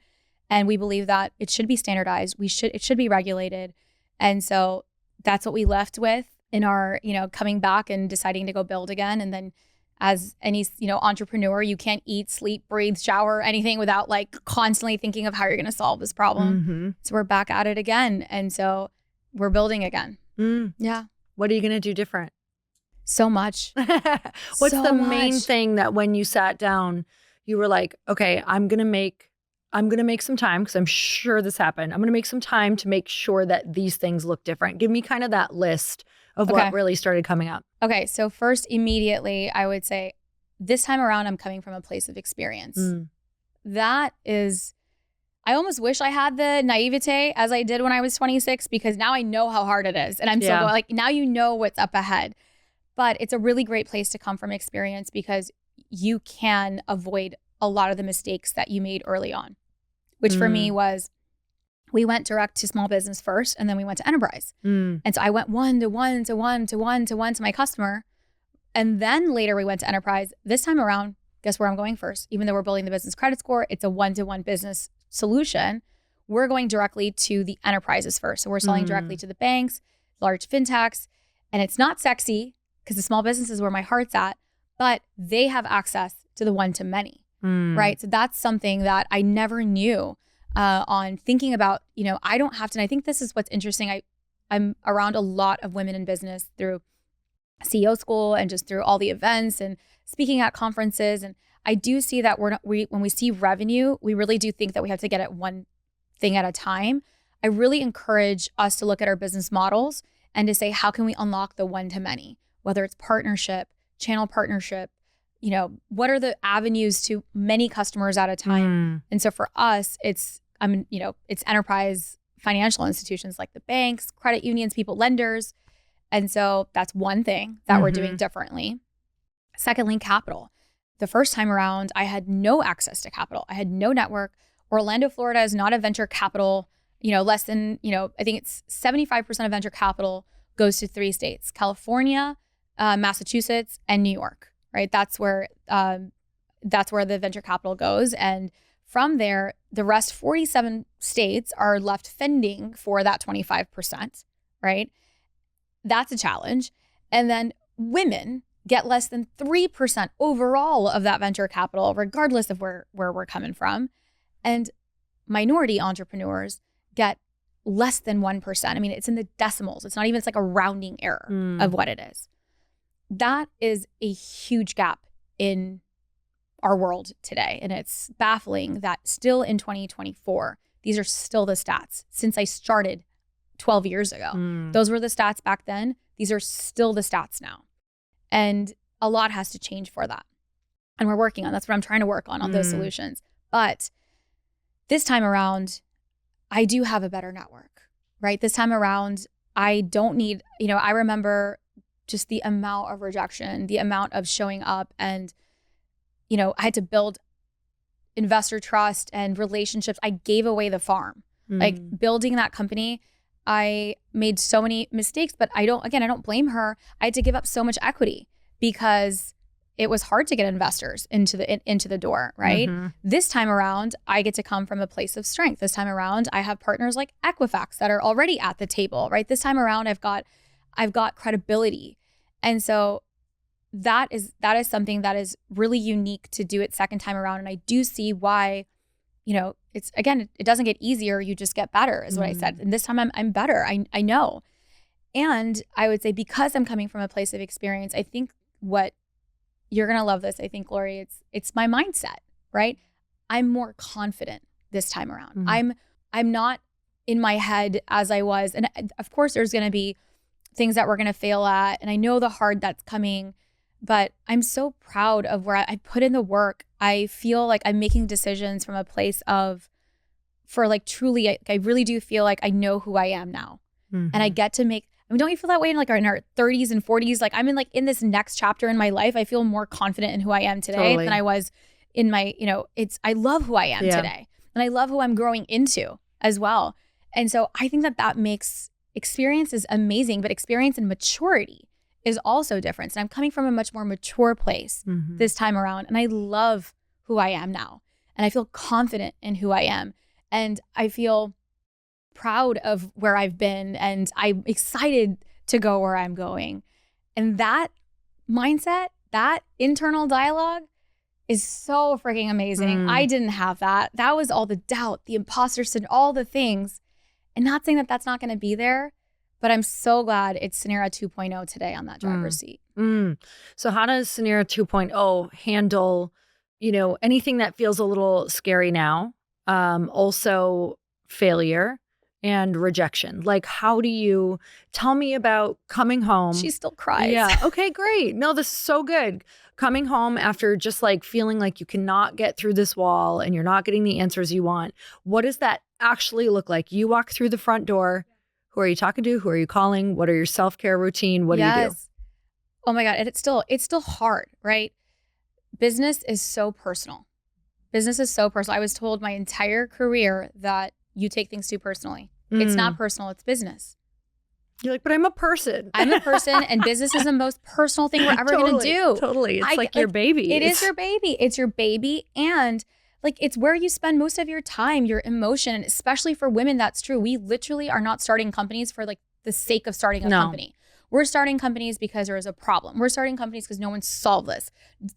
And we believe that it should be standardized. It should be regulated. And so that's what we left with in our, coming back and deciding to go build again. And then as any, entrepreneur, you can't eat, sleep, breathe, shower, anything without like constantly thinking of how you're going to solve this problem. So we're back at it again. And so we're building again. Yeah. What are you going to do different? So much. What's the main thing that when you sat down, you were like, okay, I'm going to make some time because I'm sure this happened. I'm going to make some time to make sure that these things look different. Give me kind of that list of what really started coming up. Okay. So first, immediately, I would say this time around, I'm coming from a place of experience. That is, I almost wish I had the naivete as I did when I was 26, because now I know how hard it is. And I'm still going, like, now you know what's up ahead. But it's a really great place to come from experience because you can avoid a lot of the mistakes that you made early on, which for me was, we went direct to small business first, and then we went to enterprise. And so I went one to one to my customer. And then later we went to enterprise. This time around, guess where I'm going first? Even though we're building the business credit score, it's a one-to-one business solution. We're going directly to the enterprises first. So we're selling directly to the banks, large fintechs, And it's not sexy because the small business is where my heart's at, but they have access to the one-to-many, right? So that's something that I never knew on thinking about, I don't have to, and I think this is what's interesting. I'm around a lot of women in business through CEO school and just through all the events and speaking at conferences. And I do see that when we see revenue, we really do think that we have to get at one thing at a time. I really encourage us to look at our business models and to say, how can we unlock the one-to-many, whether it's partnership, channel partnership, what are the avenues to many customers at a time? And so for us, it's enterprise financial institutions like the banks, credit unions, people, lenders. And so that's one thing that we're doing differently. Secondly, capital. The first time around, I had no access to capital. I had no network. Orlando, Florida is not a venture capital, less than, I think it's 75% of venture capital goes to 3 states, California, Massachusetts, and New York, right? That's where the venture capital goes. And from there, the rest 47 states are left fending for that 25%, right? That's a challenge. And then women get less than 3% overall of that venture capital, regardless of where we're coming from. And minority entrepreneurs get less than 1%. I mean, it's in the decimals. It's like a rounding error of what it is. That is a huge gap in our world today. And it's baffling that still in 2024, these are still the stats. Since I started 12 years ago, those were the stats back then. These are still the stats now. And a lot has to change for that. And we're working on, that's what I'm trying to work on those solutions. But this time around, I do have a better network, right? This time around, I don't need, I remember just the amount of rejection, the amount of showing up, and, I had to build investor trust and relationships. I gave away the farm. Like building that company, I made so many mistakes, but I don't blame her. I had to give up so much equity because it was hard to get investors into the door, right? This time around, I get to come from a place of strength. This time around, I have partners like Equifax that are already at the table, right? This time around, I've got credibility. And so that is something that is really unique to do it second time around. And I do see why, it's, again, it doesn't get easier. You just get better is what I said. And this time I'm better. I know. And I would say because I'm coming from a place of experience, I think what you're going to love this. I think, Lori, it's my mindset, right? I'm more confident this time around. I'm not in my head as I was. And of course there's going to be things that we're going to fail at. And I know the hard that's coming, but I'm so proud of where I put in the work. I feel like I'm making decisions from a place of, truly, I really do feel like I know who I am now. And I get to make, don't you feel that way in our 30s and 40s? Like I'm in this next chapter in my life. I feel more confident in who I am today than I was in my, I love who I am today. And I love who I'm growing into as well. And so I think that makes experience is amazing, but experience and maturity is also different. And I'm coming from a much more mature place this time around. And I love who I am now. And I feel confident in who I am. And I feel proud of where I've been. And I'm excited to go where I'm going. And that mindset, that internal dialogue is so freaking amazing. I didn't have that. That was all the doubt, the imposter syndrome, all the things. And not saying that that's not going to be there, but I'm so glad it's Suneera 2.0 today on that driver's seat. So how does Suneera 2.0 handle, anything that feels a little scary now? Also failure and rejection. Like, how do you tell me about coming home? She still cries. Yeah. Okay, great. No, this is so good. Coming home after just feeling like you cannot get through this wall and you're not getting the answers you want. What does that actually look like? You walk through the front door. Who are you talking to? Who are you calling? What are your self-care routine? What do you do? Oh my God. And it's still hard, right? Business is so personal. Business is so personal. I was told my entire career that you take things too personally. It's not personal, it's business. You're like, but I'm a person. I'm a person and business is the most personal thing we're ever going to do. Totally. It's your baby. It is your baby. It's your baby. And it's where you spend most of your time, your emotion. And especially for women, that's true. We literally are not starting companies for the sake of starting a company. We're starting companies because there is a problem. We're starting companies because no one solved this.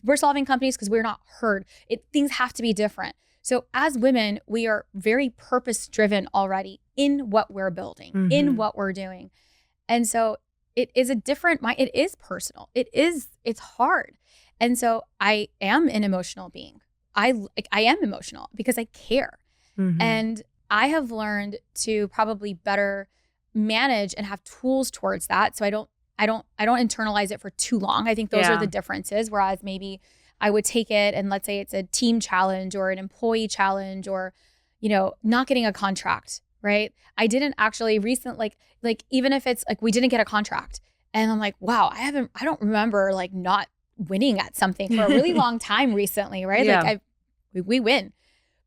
We're solving companies because we're not heard. Things have to be different. So as women, we are very purpose-driven already in what we're building, in what we're doing. And so it is a different mind. It is personal. It's hard. And so I am an emotional being. I am emotional because I care. And I have learned to probably better manage and have tools towards that. So I don't internalize it for too long. I think those are the differences. Whereas maybe I would take it and let's say it's a team challenge or an employee challenge or, not getting a contract, right? I didn't actually like even if it's like we didn't get a contract and I'm like, wow, I don't remember like not winning at something for a really long time recently, right? Yeah. Like we win.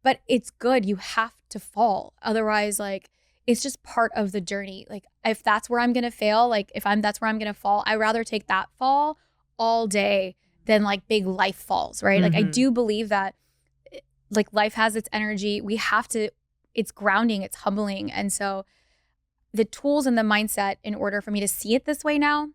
But it's good. You have to fall. Otherwise, like, it's just part of the journey. Like, if that's where I'm going to fail, like, that's where I'm going to fall, I'd rather take that fall all day than like big life falls, right? Like, I do believe that like life has its energy. It's grounding, it's humbling. And so the tools and the mindset in order for me to see it this way now,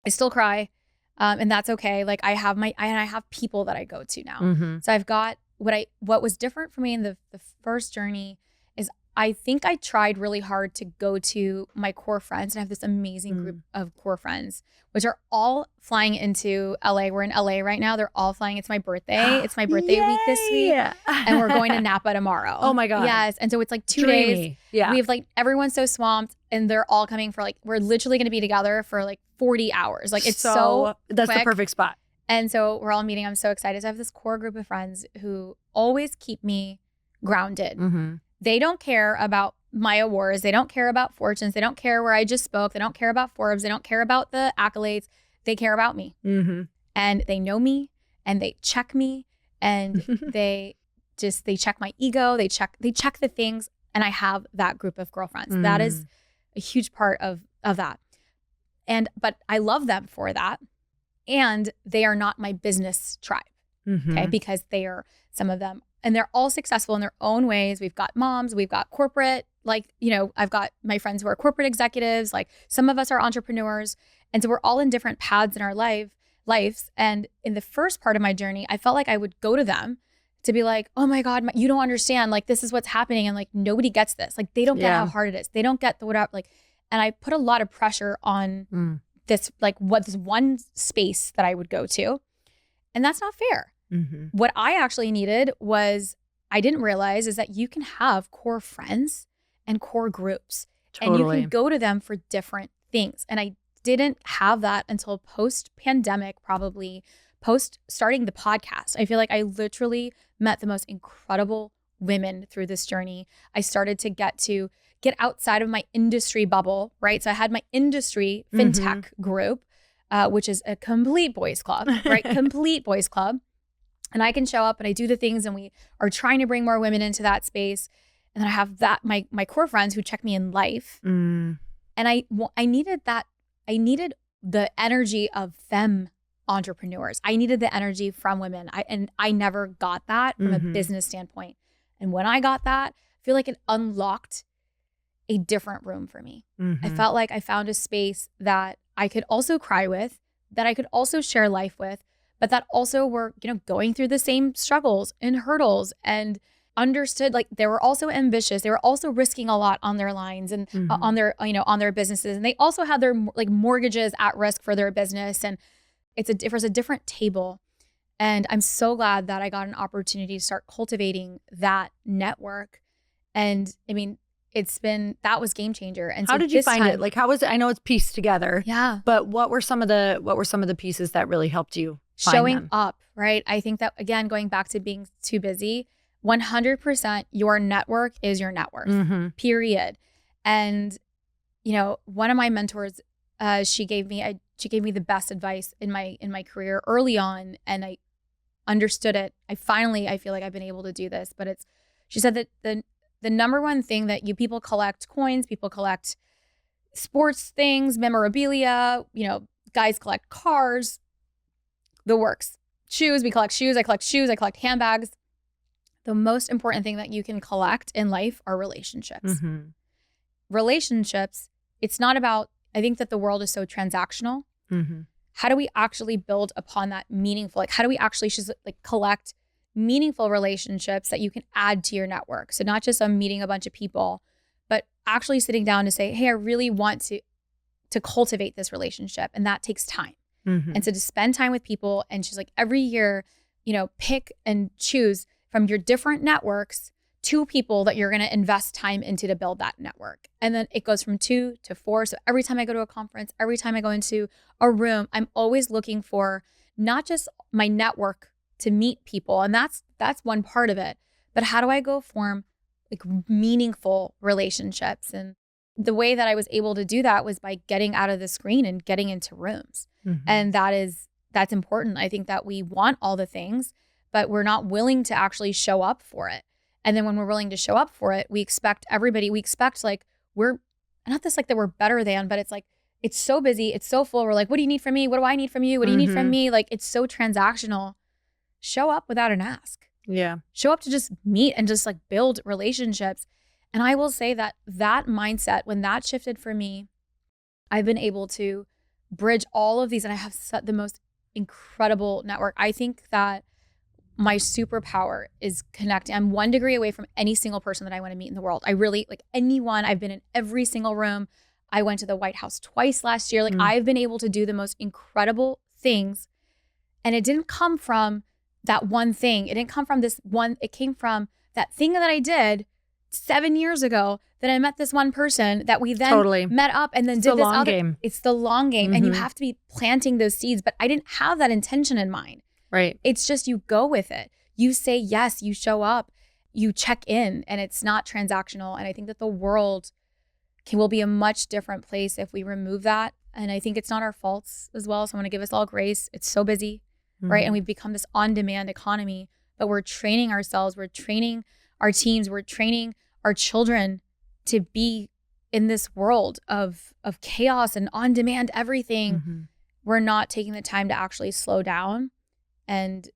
I still cry. And that's okay. Like I have people that I go to now. So I've got what was different for me in the first journey is I think I tried really hard to go to my core friends and I have this amazing group of core friends, which are all flying into LA. We're in LA right now. They're all flying. It's my birthday. It's my birthday week this week. And we're going to Napa tomorrow. Oh my God. Yes. And so it's like 2 Dreamy. days. Yeah. We have like, everyone's so swamped and they're all coming for like, we're literally going to be together for like 40 hours. Like it's so that's quick. the perfect spot. And so we're all meeting. I'm so excited. So I have this core group of friends who always keep me grounded. They don't care about my awards. They don't care about fortunes. They don't care where I just spoke. They don't care about Forbes. They don't care about the accolades. They care about me. And they know me and they check me and they check my ego. They check the things. And I have that group of girlfriends. That is a huge part of that. But I love them for that. And they are not my business tribe. Okay. Because they are some of them. And they're all successful in their own ways. We've got moms, we've got corporate, I've got my friends who are corporate executives, like some of us are entrepreneurs. And so we're all in different paths in our lives. And in the first part of my journey, I felt like I would go to them to be like, oh my God, you don't understand. Like, this is what's happening. And like, nobody gets this. Like, they don't get how hard it is. They don't get and I put a lot of pressure on this one space that I would go to. And that's not fair. What I actually needed I didn't realize is that you can have core friends and core groups and you can go to them for different things. And I didn't have that until post-pandemic, probably post starting the podcast. I feel like I literally met the most incredible women through this journey. I started to get outside of my industry bubble, right? So I had my industry FinTech group, which is a complete boys club, right? Complete boys club. And I can show up and I do the things and we are trying to bring more women into that space. And then I have my core friends who check me in life. And I needed that. I needed the energy of femme entrepreneurs. I needed the energy from women. I never got that from a business standpoint. And when I got that, I feel like it unlocked a different room for me. I felt like I found a space that I could also cry with, that I could also share life with, but that also were, going through the same struggles and hurdles and understood, like they were also ambitious. They were also risking a lot on their lines and on their businesses. And they also had their like mortgages at risk for their business. And it was a different table. And I'm so glad that I got an opportunity to start cultivating that network. And I mean, that was game changer. And how did you find it? Like, how was it? I know it's pieced together. Yeah. But what were some of the pieces that really helped you find showing them? up, right? I think that, again, going back to being too busy, 100% your network is your net worth, period. And, one of my mentors, she gave me the best advice in my career early on. And I understood it. I feel like I've been able to do this, but she said that the number one thing that people collect coins, people collect sports things, memorabilia, guys collect cars, the works. Shoes, we collect shoes. I collect shoes. I collect handbags. The most important thing that you can collect in life are relationships. Relationships, it's not about I think that the world is so transactional. Mm-hmm. How do we actually build upon that meaningful? Like, how do we actually just like collect meaningful relationships that you can add to your network? So not just meeting a bunch of people, but actually sitting down to say, hey, I really want to cultivate this relationship. And that takes time. Mm-hmm. And so to spend time with people and just like every year, pick and choose from your different networks 2 people that you're going to invest time into to build that network. And then it goes from 2 to 4. So every time I go to a conference, every time I go into a room, I'm always looking for not just my network to meet people. And that's one part of it. But how do I go form like meaningful relationships? And the way that I was able to do that was by getting out of the screen and getting into rooms. Mm-hmm. And that's important. I think that we want all the things, but we're not willing to actually show up for it. And then when we're willing to show up for it, we expect like we're not this like that we're better than, but it's like, it's so busy, it's so full. We're like, what do you need from me? What do I need from you? What do you need from me? Like, it's so transactional. Show up without an ask. Yeah. Show up to just meet and just like build relationships. And I will say that mindset, when that shifted for me, I've been able to bridge all of these, and I have the most incredible network. I think that my superpower is connecting. I'm 1 degree away from any single person that I want to meet in the world. I really, like anyone, I've been in every single room. I went to the White House twice last year. Like I've been able to do the most incredible things. And it didn't come from that one thing. It didn't come from this one. It came from that thing that I did 7 years ago that I met this one person that we then met up and then did this other game. It's the long game. And you have to be planting those seeds. But I didn't have that intention in mind. Right. It's just you go with it. You say yes, you show up, you check in, and it's not transactional. And I think that the world will be a much different place if we remove that. And I think it's not our faults as well. So I want to give us all grace. It's so busy, right? And we've become this on-demand economy, but we're training ourselves, we're training our teams, we're training our children to be in this world of chaos and on-demand everything. We're not taking the time to actually slow down and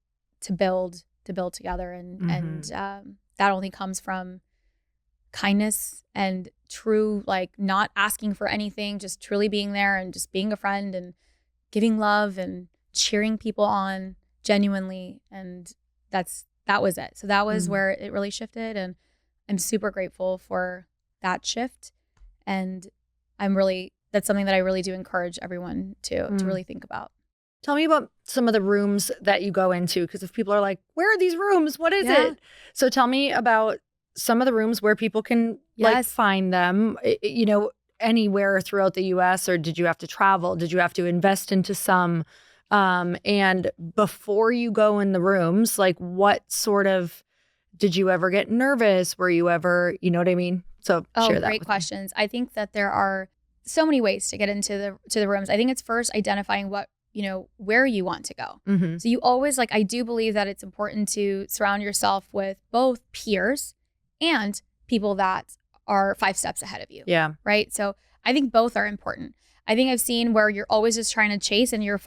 to build together. And that only comes from kindness and true, like not asking for anything, just truly being there and just being a friend and giving love and cheering people on genuinely. And that was it. So that was where it really shifted. And I'm super grateful for that shift. And that's something that I really do encourage everyone to really think about. Tell me about some of the rooms that you go into, because if people are like, where are these rooms? What is it? So tell me about some of the rooms where people can like find them, anywhere throughout the US, or did you have to travel? Did you have to invest into some? And before you go in the rooms, like what sort of, did you ever get nervous? Were you ever, you know what I mean? So share that. Great questions. I think that there are so many ways to get into the rooms. I think it's first identifying where you want to go. So you always I do believe that it's important to surround yourself with both peers and people that are 5 steps ahead of you. Yeah. Right. So I think both are important. I think I've seen where you're always just trying to chase and you're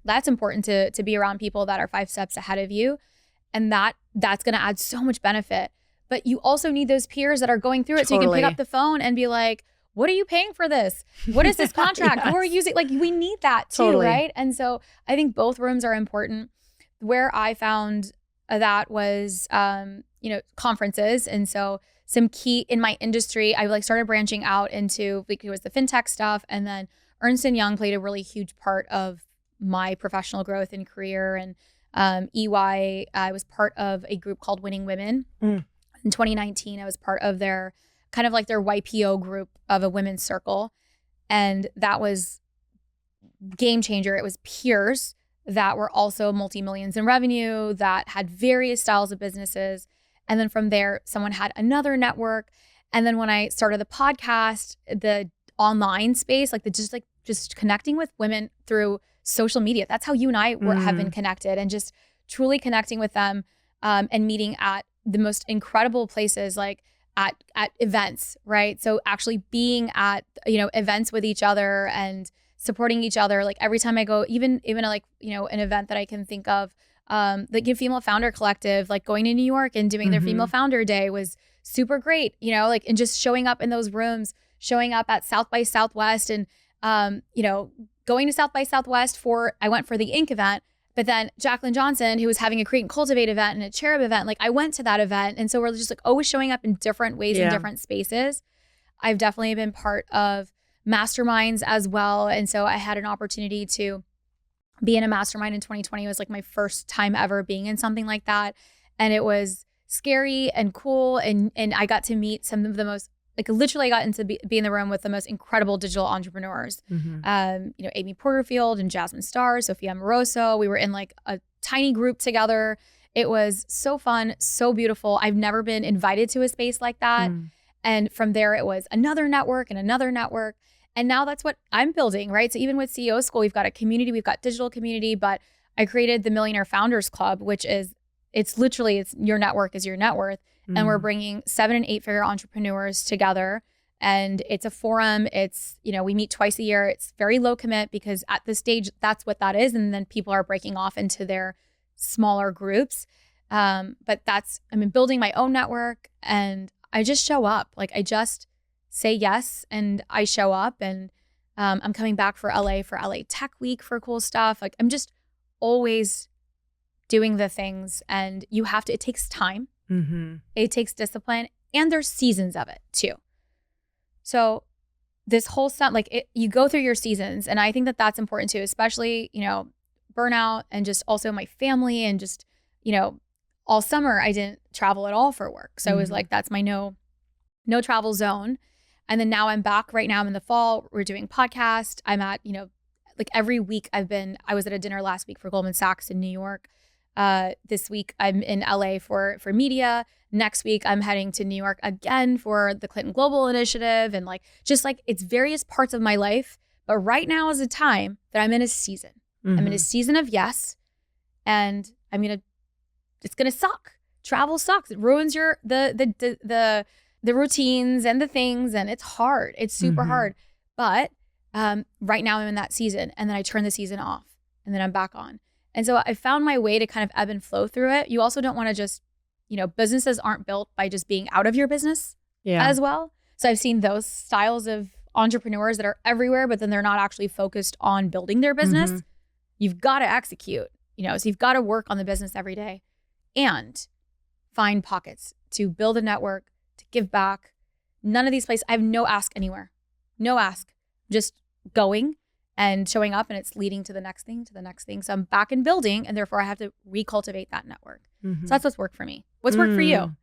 that's important to be around people that are 5 steps ahead of you. And that's going to add so much benefit. But you also need those peers that are going through it so you can pick up the phone and be like, what are you paying for this? What is this contract? Who are you using? Like, we need that too, right? And so I think both rooms are important. Where I found that was, conferences. And so some key in my industry, I started branching out into, it was the FinTech stuff. And then Ernst & Young played a really huge part of my professional growth and career. And EY, I was part of a group called Winning Women. In 2019, I was part of their kind of like their YPO group of a women's circle. And that was game changer. It was peers that were also multi-millions in revenue, that had various styles of businesses. And then from there, someone had another network. And then when I started the podcast, the online space, just connecting with women through social media. That's how you and I have been connected, and just truly connecting with them and meeting at the most incredible places, like at events, right? So actually being at, events with each other and supporting each other. Like every time I go, even an event that I can think of, the Female Founder Collective, like going to New York and doing their Female Founder Day was super great, and just showing up in those rooms, showing up at South by Southwest and Going to South by Southwest I went for the Inc. event, but then Jacqueline Johnson, who was having a Create and Cultivate event and a Cherub event, like I went to that event. And so we're just like always showing up in different ways in different spaces. I've definitely been part of masterminds as well. And so I had an opportunity to be in a mastermind in 2020. It was like my first time ever being in something like that. And it was scary and cool. And I got to meet some of the most, like literally I got into be in the room with the most incredible digital entrepreneurs. Amy Porterfield and Jasmine Starr, Sophia Amoroso. We were in like a tiny group together. It was so fun, so beautiful. I've never been invited to a space like that. And from there, it was another network and another network. And now that's what I'm building, right? So even with CEO School, we've got a community, we've got digital community, but I created the Millionaire Founders Club, which is, it's your network is your net worth. And we're bringing 7 and 8 figure entrepreneurs together. And it's a forum. It's, we meet twice a year. It's very low commit because at this stage, that's what that is. And then people are breaking off into their smaller groups. But building my own network, and I just show up. Like I just say yes and I show up, and I'm coming back for LA Tech Week for cool stuff. Like I'm just always doing the things, and it takes time. It takes discipline, and there's seasons of it too. So this whole you go through your seasons, and I think that that's important too, especially, burnout, and just also my family, and just, all summer I didn't travel at all for work. So it was like, that's my no travel zone. And then now I'm back. Right now I'm in the fall. We're doing podcast. I'm at, like every week I was at a dinner last week for Goldman Sachs in New York. This week I'm in LA for media. Next week I'm heading to New York again for the Clinton Global Initiative, and it's various parts of my life. But right now is a time that I'm in a season. I'm in a season of yes, and it's gonna suck. Travel sucks. It ruins the routines and the things, and it's hard. It's super hard. But right now I'm in that season, and then I turn the season off, and then I'm back on. And so I found my way to kind of ebb and flow through it. You also don't want to just, businesses aren't built by just being out of your business as well. So I've seen those styles of entrepreneurs that are everywhere, but then they're not actually focused on building their business. You've got to execute, so you've got to work on the business every day and find pockets to build a network, to give back. None of these places, I have no ask anywhere. No ask, just going and showing up, and it's leading to the next thing, to the next thing. So I'm back in building, and therefore I have to recultivate that network. So that's what's worked for me. What's worked for you?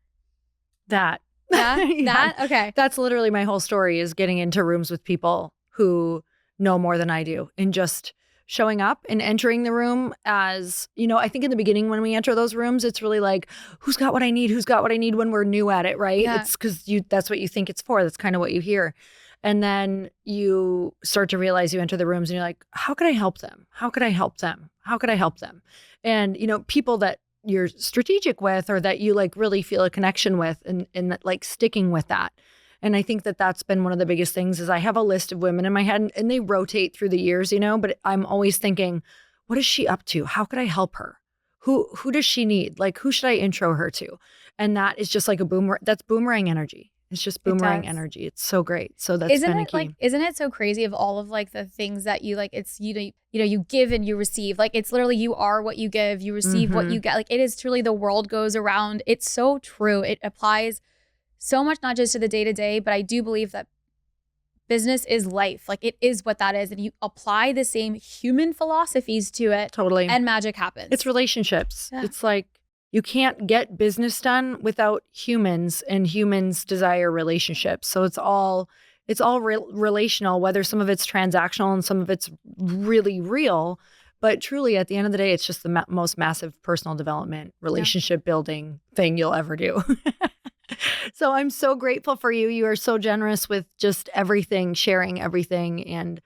That. Yeah? That? Okay. That's literally my whole story, is getting into rooms with people who know more than I do, and just showing up and entering the room as, I think in the beginning when we enter those rooms, it's really like, who's got what I need? Who's got what I need when we're new at it, right? Yeah. It's because that's what you think it's for. That's kind of what you hear. And then you start to realize, you enter the rooms and you're like, how could I help them? How could I help them? How could I help them? And, people that you're strategic with, or that you like really feel a connection with, and like sticking with that. And I think that that's been one of the biggest things, is I have a list of women in my head, and they rotate through the years, but I'm always thinking, what is she up to? How could I help her? Who does she need? Like, who should I intro her to? And that is just like that's boomerang energy. It's just boomerang energy. It's so great. So that's been a key. Isn't it so crazy of all of like the things that you like, it's, you give and you receive. Like it's literally, you are what you give, you receive what you get. Like it is truly, the world goes around. It's so true. It applies so much, not just to the day-to-day, but I do believe that business is life. Like it is what that is. And you apply the same human philosophies to it. Totally. And magic happens. It's relationships. Yeah. It's like, you can't get business done without humans, and humans desire relationships. So it's all relational, whether some of it's transactional and some of it's really real. But truly, at the end of the day, it's just the most massive personal development, relationship building thing you'll ever do. So I'm so grateful for you. You are so generous with just everything, sharing everything, and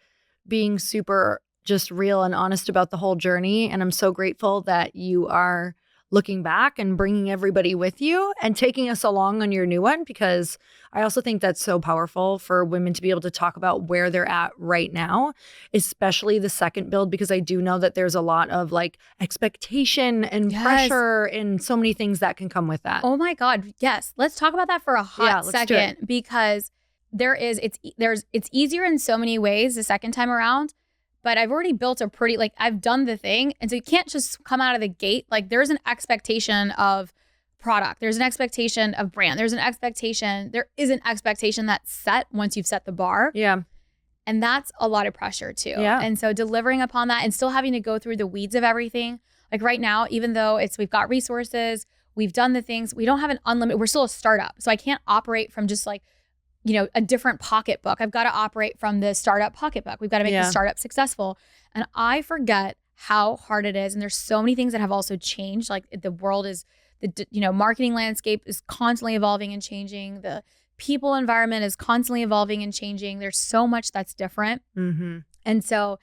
being super just real and honest about the whole journey. And I'm so grateful that you are looking back and bringing everybody with you and taking us along on your new one, because I also think that's so powerful for women to be able to talk about where they're at right now, especially the second build, because I do know that there's a lot of like expectation and pressure and so many things that can come with that. Oh my God. Yes. Let's talk about that for a hot second, because it's easier in so many ways the second time around, but I've already built I've done the thing. And so you can't just come out of the gate. Like there's an expectation of product. There's an expectation of brand. There is an expectation that's set once you've set the bar. Yeah. And that's a lot of pressure too. Yeah. And so delivering upon that and still having to go through the weeds of everything. Like right now, even though we've got resources, we've done the things, we don't have an unlimited, we're still a startup. So I can't operate from just like, a different pocketbook. I've got to operate from the startup pocketbook. We've got to make the startup successful. And I forget how hard it is. And there's so many things that have also changed. Like the world is, marketing landscape is constantly evolving and changing. The people environment is constantly evolving and changing. There's so much that's different. Mm-hmm. And so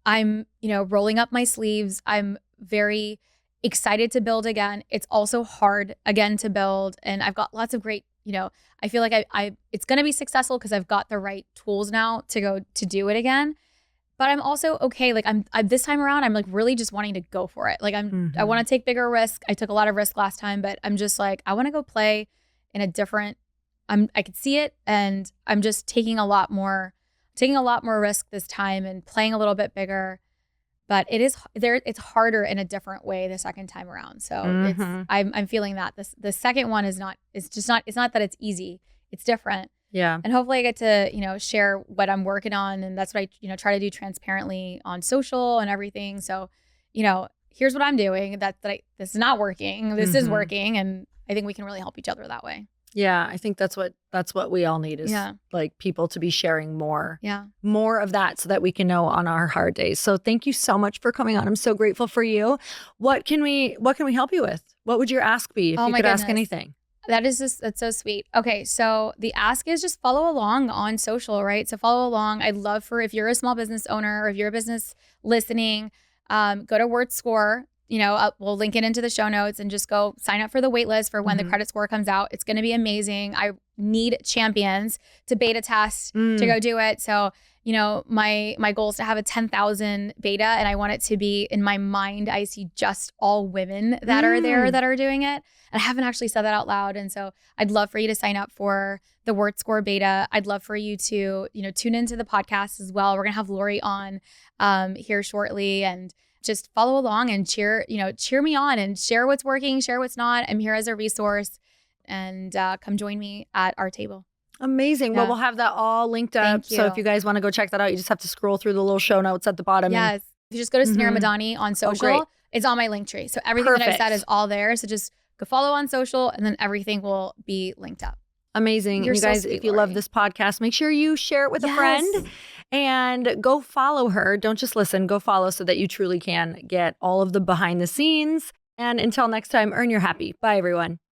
I'm, rolling up my sleeves. I'm very excited to build again. It's also hard again to build. And I've got lots of great, I feel like it's going to be successful because I've got the right tools now to go to do it again. But I'm also okay. Like I'm this time around, I'm like really just wanting to go for it. Like I want to take bigger risk. I took a lot of risk last time, but I'm just like, I want to go play in a different, I could see it, and I'm just taking a lot more risk this time and playing a little bit bigger. But it's harder in a different way the second time around. So I'm feeling that the second one it's not that it's easy. It's different. Yeah. And hopefully I get to, share what I'm working on. And that's what I, try to do transparently on social and everything. So, here's what I'm doing. This is not working. This is working. And I think we can really help each other that way. Yeah, I think that's what we all need is like people to be sharing more. Yeah. More of that so that we can know on our hard days. So thank you so much for coming on. I'm so grateful for you. What can we help you with? What would your ask be if you could ask anything? That's so sweet. Okay, so the ask is just follow along on social, right? So follow along. I'd love if you're a small business owner or if you're a business listening, go to WordScore. We'll link it into the show notes and just go sign up for the wait list for when the credit score comes out. It's going to be amazing. I need champions to beta test to go do it. So, my goal is to have a 10,000 beta, and I want it to be, in my mind, I see just all women that are there that are doing it. And I haven't actually said that out loud. And so I'd love for you to sign up for the WordScore beta. I'd love for you to, tune into the podcast as well. We're going to have Lori on here shortly, and just follow along and cheer me on and share what's working, share what's not. I'm here as a resource, and come join me at our table. Amazing. Yeah. Well, we'll have that all linked up. So if you guys want to go check that out, you just have to scroll through the little show notes at the bottom. Yes. If you just go to Suneera Madhani on social, it's on my link tree. So everything that I've said is all there. So just go follow on social, and then everything will be linked up. Amazing. You guys, so sweet, if you love this podcast, make sure you share it with a friend and go follow her. Don't just listen, go follow so that you truly can get all of the behind the scenes. And until next time, earn your happy. Bye, everyone.